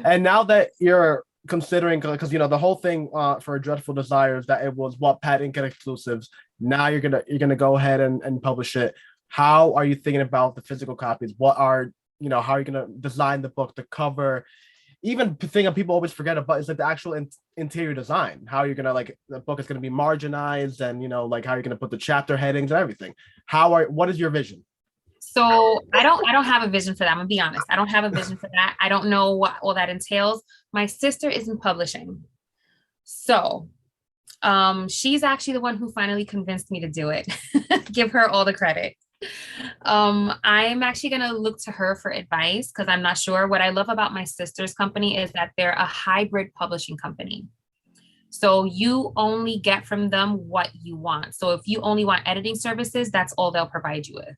[SPEAKER 1] And now that you're considering, because the whole thing for Dreadful Desires that it was Wattpad Inc. exclusives. Now you're gonna go ahead and publish it. how are you thinking about the physical copies? What are, how are you going to design the book, the cover? Even the thing that people always forget about is like the actual interior design. How you're gonna, like, the book is gonna be marginized, and like how you're gonna put the chapter headings and everything. What is your vision?
[SPEAKER 3] So I don't have a vision for that. I'm gonna be honest. I don't have a vision for that. I don't know what all that entails. My sister is in publishing. So she's actually the one who finally convinced me to do it. Give her all the credit. I'm actually going to look to her for advice because I'm not sure. What I love about my sister's company is that they're a hybrid publishing company. So you only get from them what you want. So if you only want editing services, that's all they'll provide you with.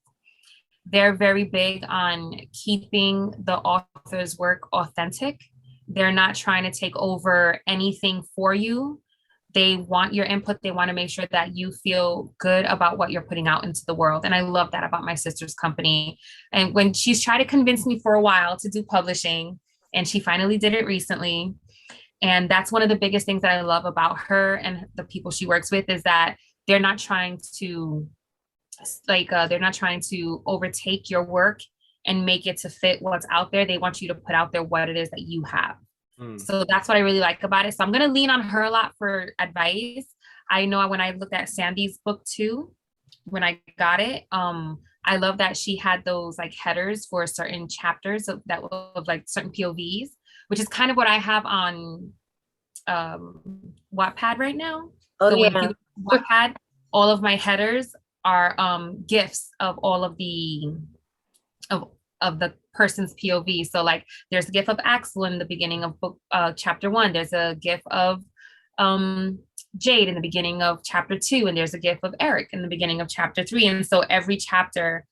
[SPEAKER 3] They're very big on keeping the author's work authentic. They're not trying to take over anything for you. They want your input. They want to make sure that you feel good about what you're putting out into the world. And I love that about my sister's company. And when she's tried to convince me for a while to do publishing, and she finally did it recently. And that's one of the biggest things that I love about her and the people she works with is that they're not trying to overtake your work and make it to fit what's out there. They want you to put out there what it is that you have. So that's what I really like about it. So I'm going to lean on her a lot for advice. I know when I looked at Sandy's book too, when I got it, I love that she had those like headers for certain chapters of like certain POVs, which is kind of what I have on Wattpad right now.
[SPEAKER 2] Oh,
[SPEAKER 3] so
[SPEAKER 2] yeah.
[SPEAKER 3] When you Wattpad, all of my headers are gifs of all of the person's POV. So like there's a gif of Axel in the beginning of book chapter 1. There's a gif of Jade in the beginning of chapter 2, and there's a gif of Eric in the beginning of chapter 3. And so every chapter,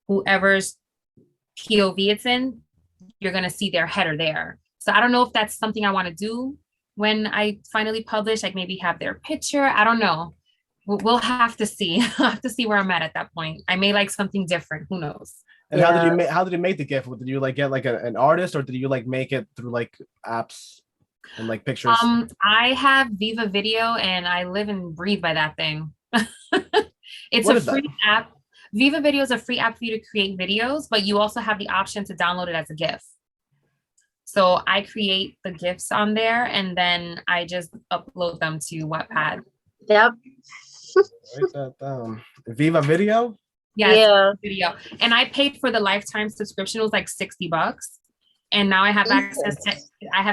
[SPEAKER 3] whoever's POV it's in, you're gonna see their header there. So I don't know if that's something I want to do when I finally publish, like maybe have their picture. I don't know. We'll have to see. I'll have to see where I'm at that point. I may like something different. Who knows?
[SPEAKER 1] And how did you make the GIF? Did you like get like an artist, or did you like make it through like apps and like pictures?
[SPEAKER 3] I have Viva Video, and I live and breathe by that thing. It's a free app. Viva Video is a free app for you to create videos, but you also have the option to download it as a GIF. So I create the GIFs on there, and then I just upload them to Wattpad.
[SPEAKER 2] Yep.
[SPEAKER 1] Write that down. Viva Video?
[SPEAKER 3] Yes,
[SPEAKER 2] yeah.
[SPEAKER 3] Video. And I paid for the lifetime subscription. It was like $60. And now I have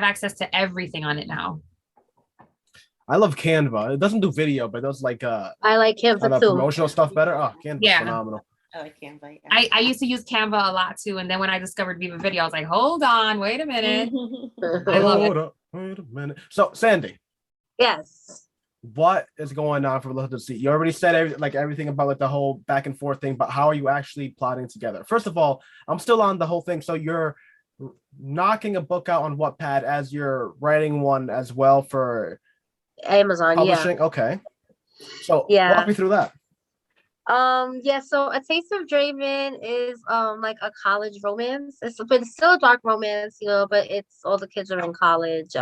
[SPEAKER 3] access to everything on it now. I
[SPEAKER 1] love Canva. It doesn't do video, but it does like
[SPEAKER 2] I like Canva too.
[SPEAKER 1] Promotional stuff better. Oh, Canva's phenomenal.
[SPEAKER 4] I like Canva.
[SPEAKER 3] Yeah. I used to use Canva a lot too. And then when I discovered Viva Video, I was like, hold on, wait a minute. I love it.
[SPEAKER 1] Wait a minute. So Sandy.
[SPEAKER 2] Yes.
[SPEAKER 1] What is going on for Little to See? You already said everything about like the whole back and forth thing, but how are you actually plotting together? First of all, I'm still on the whole thing. So you're knocking a book out on Wattpad as you're writing one as well for
[SPEAKER 2] Amazon
[SPEAKER 1] publishing? Yeah. Okay. So walk me through that.
[SPEAKER 2] So A Taste of Draven is like a college romance. It's still a dark romance, but it's all the kids are in college.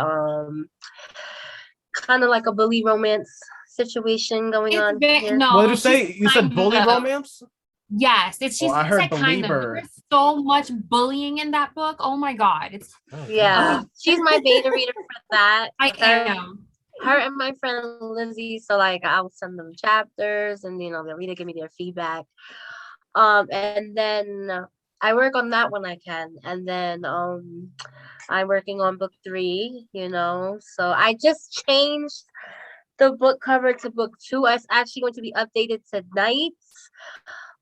[SPEAKER 2] Kind of like a bully romance situation going on here.
[SPEAKER 3] No,
[SPEAKER 1] what did you say? You said bully romance?
[SPEAKER 3] Yes, it's just
[SPEAKER 1] I heard
[SPEAKER 3] kind of. There's so much bullying in that book. Oh my god, it's
[SPEAKER 2] she's my beta reader for that.
[SPEAKER 3] I am.
[SPEAKER 2] Her and my friend Lizzie. So like I'll send them chapters, and they'll read it, give me their feedback. And then I work on that when I can, and then I'm working on book 3. So I just changed the book cover to book 2. It's actually going to be updated tonight.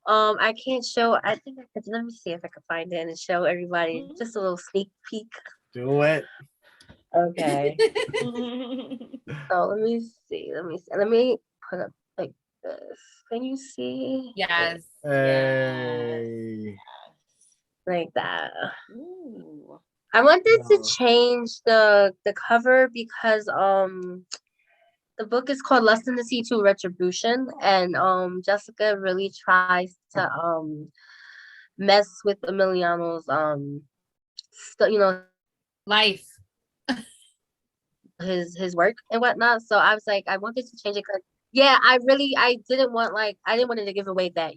[SPEAKER 2] I can't show. I think I could. Let me see if I can find it and show everybody just a little sneak peek.
[SPEAKER 1] Do it.
[SPEAKER 2] Okay. So let me see. Let me put up like this. Can you see?
[SPEAKER 3] Yes.
[SPEAKER 1] Hey.
[SPEAKER 2] Like that.
[SPEAKER 4] Ooh.
[SPEAKER 2] I wanted to change the cover because the book is called Lust in the Sea 2 Retribution, and Jessica really tries to mess with Emiliano's
[SPEAKER 3] life,
[SPEAKER 2] his work and whatnot. So I was like, I wanted to change it because Yeah, I didn't want it to give away that,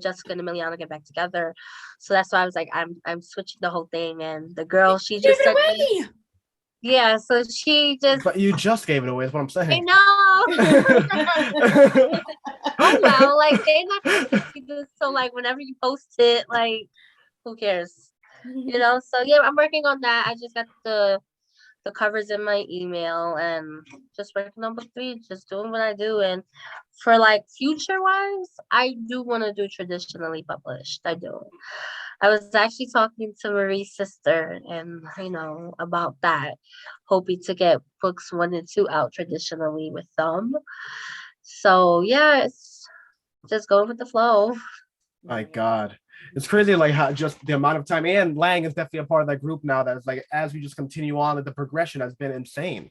[SPEAKER 2] Jessica and Emiliana get back together. So that's why I was like, I'm switching the whole thing. And the girl, she
[SPEAKER 3] Give
[SPEAKER 2] just sent me,
[SPEAKER 3] it away.
[SPEAKER 2] yeah, so she just,
[SPEAKER 1] But you just gave it away, is what I'm
[SPEAKER 2] I
[SPEAKER 1] saying.
[SPEAKER 2] know. Oh well, like they're not gonna see this, so like whenever you post it, like who cares? So yeah, I'm working on that. I just got the covers in my email and just working on book 3, just doing what I do. And for like future wise, I do want to do traditionally published. I do. I was actually talking to Marie's sister and about that, hoping to get books 1 and 2 out traditionally with them. So yeah, it's just going with the flow.
[SPEAKER 1] My God. It's crazy, like how just the amount of time, and Lang is definitely a part of that group now. That's like as we just continue on, like the progression has been insane.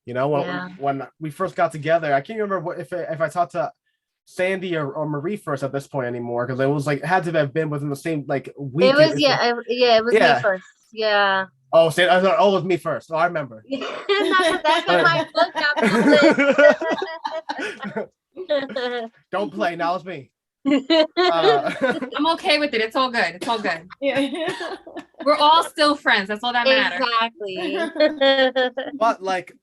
[SPEAKER 2] Yeah.
[SPEAKER 1] When we first got together, I can't remember if I talked to Sandy or Marie first at this point anymore, because it was like it had to have been within the same like week.
[SPEAKER 2] It was it was me first. Yeah.
[SPEAKER 1] Oh, I thought, it was me first. Oh, I remember.
[SPEAKER 2] That's when my book got published.
[SPEAKER 1] Don't play. Now it's me.
[SPEAKER 3] I'm okay with it. It's all good. It's all good. We're all still friends. That's all that matters.
[SPEAKER 2] Exactly.
[SPEAKER 1] But like,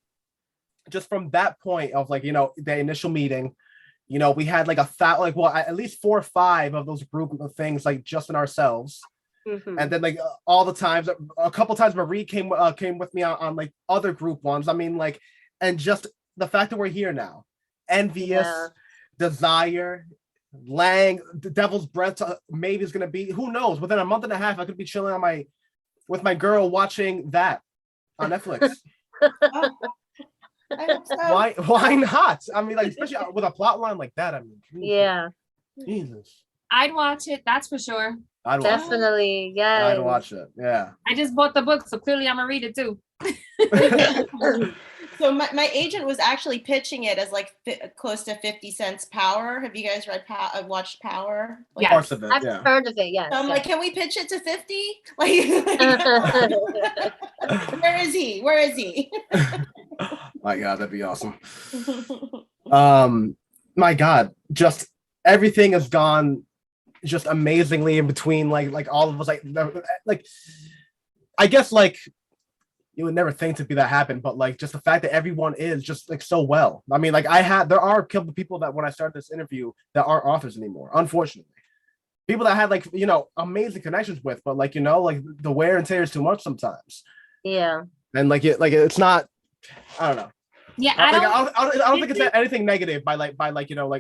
[SPEAKER 1] just from that point of like, the initial meeting, we had like at least 4 or 5 of those group of things, like just in ourselves.
[SPEAKER 2] Mm-hmm.
[SPEAKER 1] And then like all the times, a couple times Marie came with me on like other group ones. I mean, like, and just the fact that we're here now, Envious, Desire, Lang, the Devil's Breath, maybe is gonna be, who knows, within a month and a half I could be chilling with my girl watching that on Netflix.
[SPEAKER 4] I hope so.
[SPEAKER 1] Why not? I mean, like, especially with a plot line like that. I mean,
[SPEAKER 2] yeah,
[SPEAKER 1] Jesus,
[SPEAKER 3] I'd watch it. That's for sure.
[SPEAKER 2] Definitely. Yeah,
[SPEAKER 1] I'd watch it. Yeah.
[SPEAKER 3] I just bought the book, so clearly I'm gonna read it too.
[SPEAKER 4] So my agent was actually pitching it as like close to 50 Cent's Power. Have you guys watched Power? Like,
[SPEAKER 3] Yes.
[SPEAKER 2] I've heard of it. Yes.
[SPEAKER 4] So I'm like, can we pitch it to 50? Where is he? Where is he?
[SPEAKER 1] My God, that'd be awesome. My God, just everything has gone just amazingly in between. Like all of us, like I guess like you would never think to be that happen, but like just the fact that everyone is just like so well. I mean, like there are a couple of people that when I started this interview that aren't authors anymore, unfortunately. People that I had like, amazing connections with, but like, like the wear and tear is too much sometimes.
[SPEAKER 2] Yeah.
[SPEAKER 1] And like it's not, I don't know.
[SPEAKER 3] Yeah,
[SPEAKER 1] I don't think it's anything negative by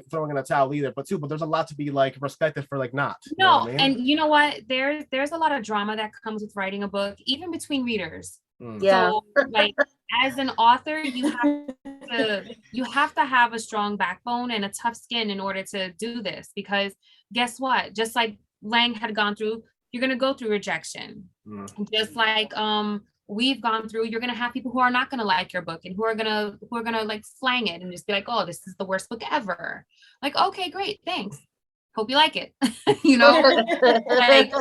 [SPEAKER 1] throwing in a towel either, but there's a lot to be like respected for like not.
[SPEAKER 3] No, I mean? And you know what? There's a lot of drama that comes with writing a book, even between readers.
[SPEAKER 2] Yeah.
[SPEAKER 3] So like as an author, you have to have a strong backbone and a tough skin in order to do this, because guess what? Just like Lang had gone through, you're gonna go through rejection. Just like we've gone through, you're gonna have people who are not gonna like your book and who are gonna like slang it and just be like, oh, this is the worst book ever. Like, okay, great, thanks. Hope you like it. Like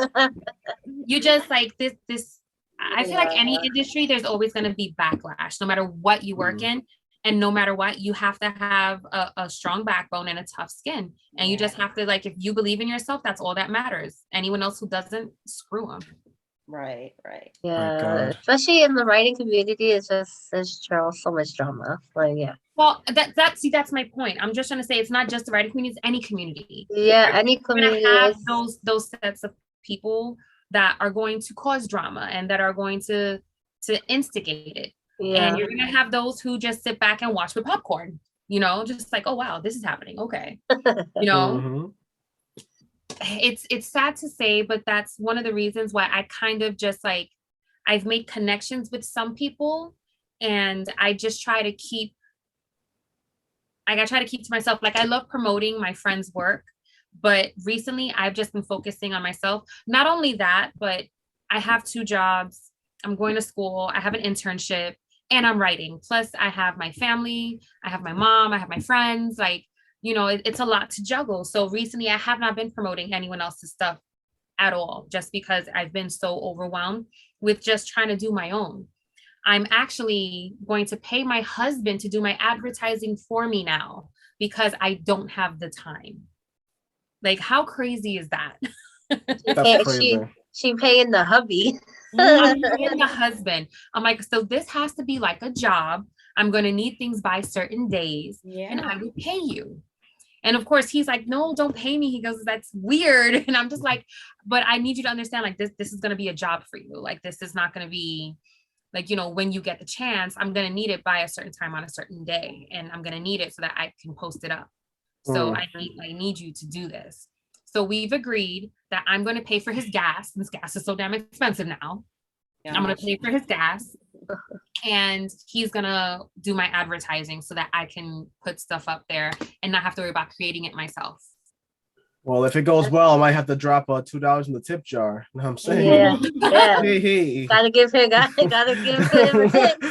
[SPEAKER 3] you just like this. I feel like any industry, there's always going to be backlash, no matter what you work in. And no matter what, you have to have a strong backbone and a tough skin. And you just have to, like, if you believe in yourself, that's all that matters. Anyone else who doesn't, screw them.
[SPEAKER 4] Right.
[SPEAKER 2] Yeah. Especially in the writing community, there's so much drama. Like, yeah.
[SPEAKER 3] Well, that's my point. I'm just trying to say it's not just the writing community, it's any community.
[SPEAKER 2] Yeah, any community.
[SPEAKER 3] You're gonna have those sets of people that are going to cause drama and that are going to instigate it. Yeah. And you're going to have those who just sit back and watch with popcorn, just like, oh, wow, this is happening. Okay. It's sad to say, but that's one of the reasons why I kind of just like, I've made connections with some people and I just try to keep to myself. Like I love promoting my friends' work. But recently I've just been focusing on myself. Not only that, but I have 2 jobs. I'm going to school. I have an internship and I'm writing. Plus I have my family. I have my mom. I have my friends. Like, it's a lot to juggle. So recently I have not been promoting anyone else's stuff at all, just because I've been so overwhelmed with just trying to do my own. I'm actually going to pay my husband to do my advertising for me now, because I don't have the time. Like, how crazy is that?
[SPEAKER 1] That's crazy.
[SPEAKER 2] She paying the hubby.
[SPEAKER 3] I'm paying the husband. I'm like, so this has to be like a job. I'm going to need things by certain days, and I will pay you. And of course, he's like, no, don't pay me. He goes, that's weird. And I'm just like, but I need you to understand, like, this is going to be a job for you. Like, this is not going to be like, you know, when you get the chance, I'm going to need it by a certain time on a certain day. And I'm going to need it so that I can post it up. So I need you to do this. So we've agreed that I'm going to pay for his gas. This gas is so damn expensive now. Yeah. I'm going to pay for his gas. And he's going to do my advertising so that I can put stuff up there and not have to worry about creating it myself.
[SPEAKER 1] Well, if it goes well, I might have to drop $2 in the tip jar. You know what I'm saying?
[SPEAKER 2] Yeah.
[SPEAKER 1] Hey.
[SPEAKER 2] Gotta give him a tip.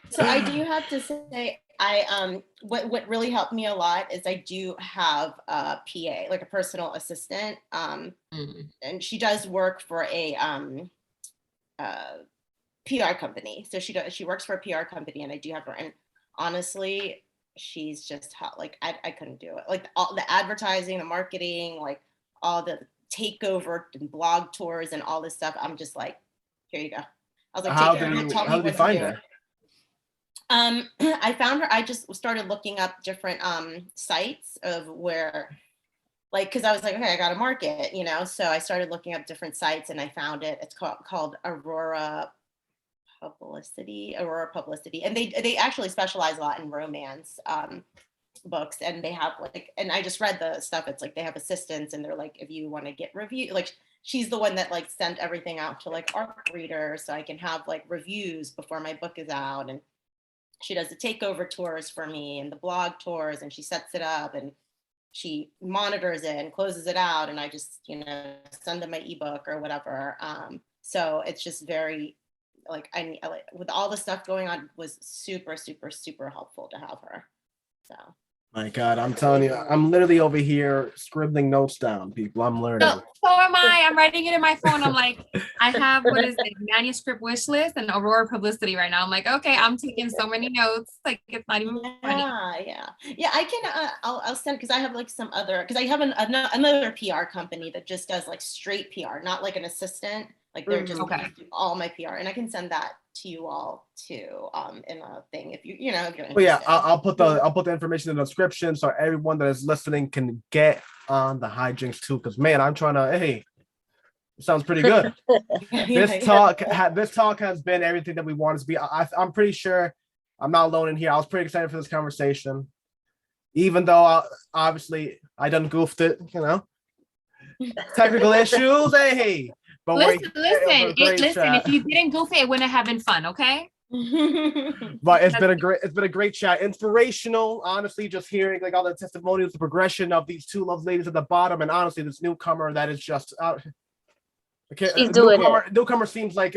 [SPEAKER 4] So I do have to say, what really helped me a lot is I do have a PA, like a personal assistant, and she does work for a PR company. So she works for a PR company, and I do have her. And honestly, she's just hot. Like I couldn't do it. Like all the advertising, the marketing, like all the takeover and blog tours and all this stuff. I'm just like, here you go. I was like,
[SPEAKER 1] how did you find her?
[SPEAKER 4] I found her. I just started looking up different sites of where, like, because I was like, okay, I got to market, you know. So I started looking up different sites, and I found it. It's called Aurora Publicity, and they actually specialize a lot in romance books, and they have like, and I just read the stuff. It's like they have assistants, and they're like, if you want to get review, like she's the one that like sent everything out to like ART readers, so I can have like reviews before my book is out, and she does the takeover tours for me and the blog tours, and she sets it up and she monitors it and closes it out, and I just, you know, send them my ebook or whatever. So it's just very like I with all the stuff going on, was super, super, super helpful to have her. So
[SPEAKER 1] my God, I'm telling you, I'm literally over here scribbling notes down, people. I'm learning.
[SPEAKER 3] So am I. I'm writing it in my phone. I'm like, I have what is it, manuscript wish list and Aurora Publicity right now. I'm like, okay, I'm taking so many notes. Like it's not even funny.
[SPEAKER 4] Yeah. I can. I'll send, because I have like some other, because I have another PR company that just does like straight PR, not like an assistant. Like they're just do all my PR, and I can send that to you all too in a thing if you know. If you're interested.
[SPEAKER 1] Well, yeah, I'll put the information in the description so everyone that is listening can get on the hijinks too. Because man, I'm trying to. Hey, it sounds pretty good. This talk has been everything that we wanted to be. I'm pretty sure I'm not alone in here. I was pretty excited for this conversation, even though obviously I done goofed it. You know, technical issues. Hey. But
[SPEAKER 3] listen. If you didn't goof it wouldn't have been fun, okay?
[SPEAKER 1] But it's been a great chat. Inspirational, honestly, just hearing like all the testimonials, the progression of these two love ladies at the bottom, and honestly, this newcomer that is just
[SPEAKER 2] she's doing it.
[SPEAKER 1] Newcomer seems like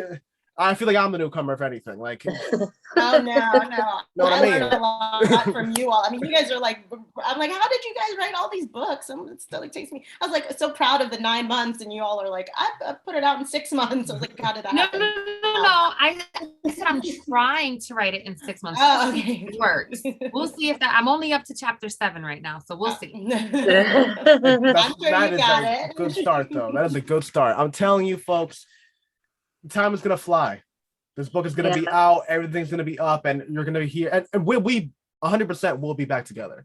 [SPEAKER 1] I feel like I'm the newcomer, if anything. Like,
[SPEAKER 4] oh no. Know what I learned a lot from you all. I mean, you guys are like, I'm like, how did you guys write all these books? It still like takes me. I was like so proud of the 9 months, and you all are like, I put it out in 6 months. I was like, how did that happen?
[SPEAKER 3] No. I said I'm trying to write it in 6 months.
[SPEAKER 4] Oh, okay.
[SPEAKER 3] It works. We'll see if I'm only up to chapter 7 right now, so we'll see.
[SPEAKER 4] I'm sure you got it.
[SPEAKER 1] Good start, though. That is a good start. I'm telling you, folks. Time is gonna fly. This book is gonna be out. Everything's gonna be up, and you're gonna be here. And we 100% will be back together.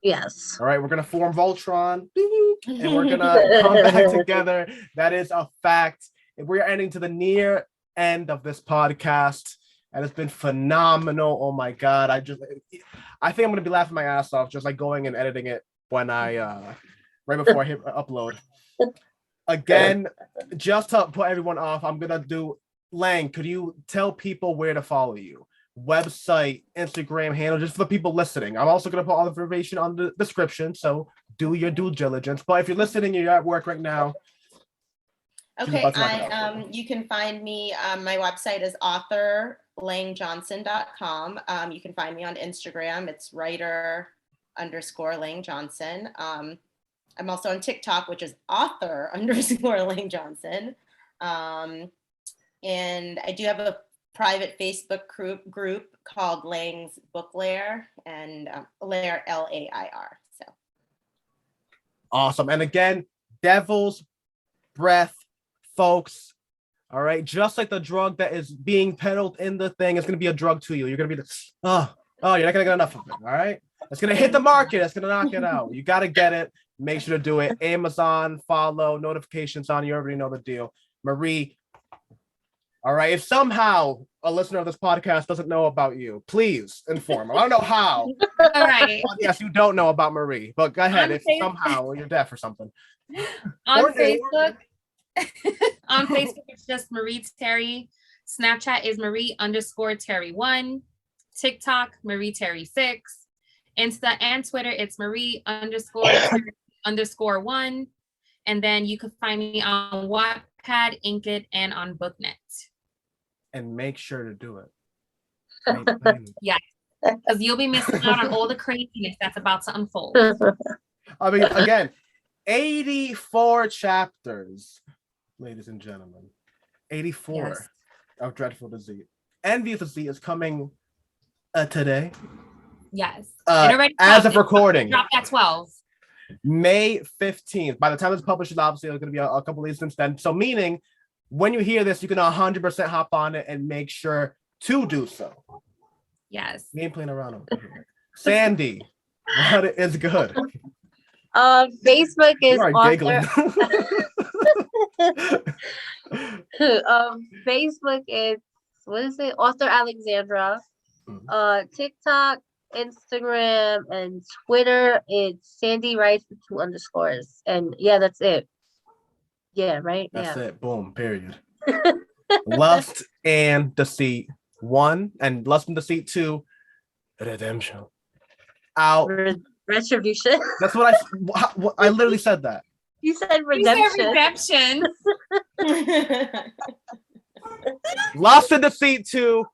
[SPEAKER 2] Yes.
[SPEAKER 1] All right, we're gonna form Voltron, and we're gonna come back together. That is a fact. We're ending to the near end of this podcast, and it's been phenomenal. Oh my God, I think I'm gonna be laughing my ass off just like going and editing it when I right before I hit upload. Again, just to put everyone off, I'm gonna do Lang. Could you tell people where to follow you? Website, Instagram handle, just for the people listening. I'm also gonna put all the information on the description, so do your due diligence. But if you're listening, you're at work right now.
[SPEAKER 4] Okay, you can find me. My website is authorlangjohnson.com. You can find me on Instagram. It's writer_Lang Johnson. I'm also on TikTok, which is author_Lang Johnson. And I do have a private Facebook group called Lang's Book Lair, and Lair Lair. So
[SPEAKER 1] awesome. And again, Devil's Breath, folks. All right, just like the drug that is being peddled in the thing, it's gonna be a drug to you. You're gonna be oh, you're not gonna get enough of it. All right, it's gonna hit the market. It's gonna knock it out. You gotta get it. Make sure to do it. Amazon, follow, notifications on. You already know the deal. Marie. All right, if somehow a listener of this podcast doesn't know about you, please inform them. I don't know how.
[SPEAKER 3] All right.
[SPEAKER 1] Yes, you don't know about Marie, but go ahead. If somehow you're deaf or something.
[SPEAKER 3] On Facebook. On Facebook, it's just Marie Terry. Snapchat is Marie_Terry1. TikTok, Marie Terry6. Insta and Twitter, it's Marie_Terry_1. And then you can find me on Wattpad, Inkit, and on BookNet.
[SPEAKER 1] And make sure to do it.
[SPEAKER 3] Yeah, because you'll be missing out on all the craziness that's about to unfold.
[SPEAKER 1] I mean, again, 84 chapters, ladies and gentlemen. 84 of Dreadful Deceit. Envious Deceit is coming today.
[SPEAKER 3] Yes.
[SPEAKER 1] As of recording.
[SPEAKER 3] Dropped at 12.
[SPEAKER 1] May 15th. By the time it's published, obviously, it's going to be a couple days since then. So meaning, when you hear this, you can 100% hop on it and make sure to do so.
[SPEAKER 3] Yes.
[SPEAKER 1] We ain't playing around over here. Sandy, what is good?
[SPEAKER 2] Facebook is
[SPEAKER 1] giggling.
[SPEAKER 2] Facebook is, what is it? Author Alexandra. TikTok, Instagram, and Twitter, it's Sandy Rice with 2 underscores. And yeah, that's it. Yeah, right?
[SPEAKER 1] That's it. Boom. Period. Lust and Deceit 1 and Lust and Deceit 2. Redemption. Out.
[SPEAKER 2] Retribution.
[SPEAKER 1] That's what I literally said that.
[SPEAKER 2] You said redemption.
[SPEAKER 1] Lust and Deceit 2.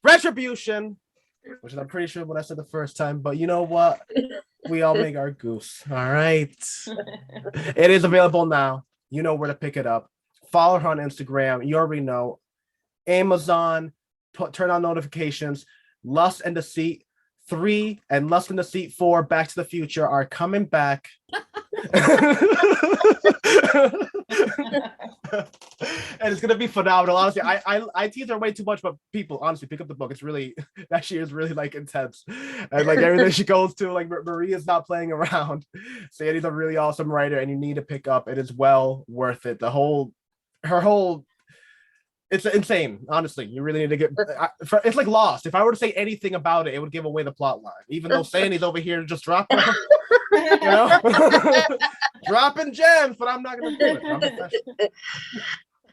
[SPEAKER 1] Retribution. Which I'm pretty sure what I said the first time, but you know what? We all make our goose. All right. It is available now. You know where to pick it up. Follow her on Instagram. You already know. Amazon, turn on notifications. Lust and Deceit 3 and Lust and Deceit 4, Back to the Future, are coming back. And it's gonna be phenomenal. Honestly, I tease her way too much, but people honestly pick up the book. It's really, that she is really like intense, and like everything she goes to, like Marie is not playing around. Sandy's a really awesome writer, and you need to pick up. It is well worth it. Her whole, it's insane. Honestly, you really need to get. It's like Lost. If I were to say anything about it, it would give away the plot line. Even though Sandy's over here just dropping, you know, dropping gems, but I'm not gonna do it. I'm professional.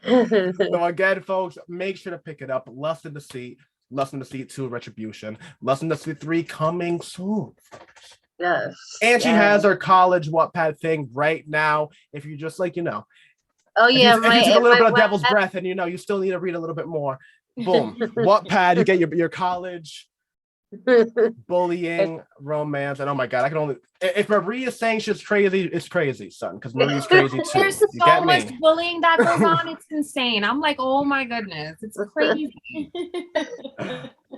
[SPEAKER 1] So again, folks, make sure to pick it up. Lust and Deceit, Lust and Deceit 2, Retribution, Lust and Deceit 3 coming soon.
[SPEAKER 2] Yes.
[SPEAKER 1] And she has her college Wattpad thing right now. If you just like, you know.
[SPEAKER 2] Oh yeah,
[SPEAKER 1] if you took a little bit of Devil's Breath and you know you still need to read a little bit more. Boom. Wattpad, you get your college bullying, romance, and oh my god, I can only, if Marie is saying she's crazy, it's crazy, son, because Marie's crazy too.
[SPEAKER 3] There's so much bullying that goes on, it's insane. I'm like, oh my goodness, it's crazy.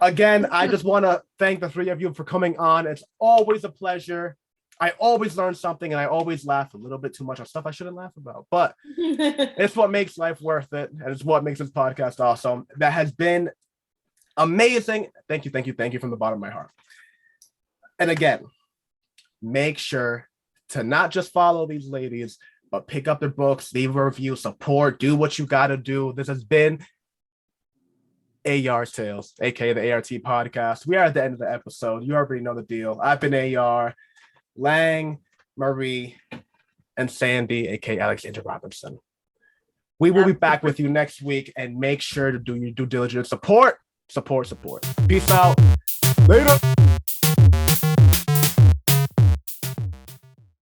[SPEAKER 1] Again, I just want to thank the 3 of you for coming on. It's always a pleasure. I always learn something, and I always laugh a little bit too much on stuff I shouldn't laugh about, but it's what makes life worth it, and it's what makes this podcast awesome. That has been amazing. Thank you from the bottom of my heart. And again, make sure to not just follow these ladies, but pick up their books, leave a review, support, do what you got to do. This has been A.R.'s Tales, aka the A.R.T podcast. We are at the end of the episode. You already know the deal. I've been A.R., Lang, Marie, and Sandy, aka Alexandra Robinson. We will be back with you next week, and make sure to do your due diligence. Support. Peace out. Later.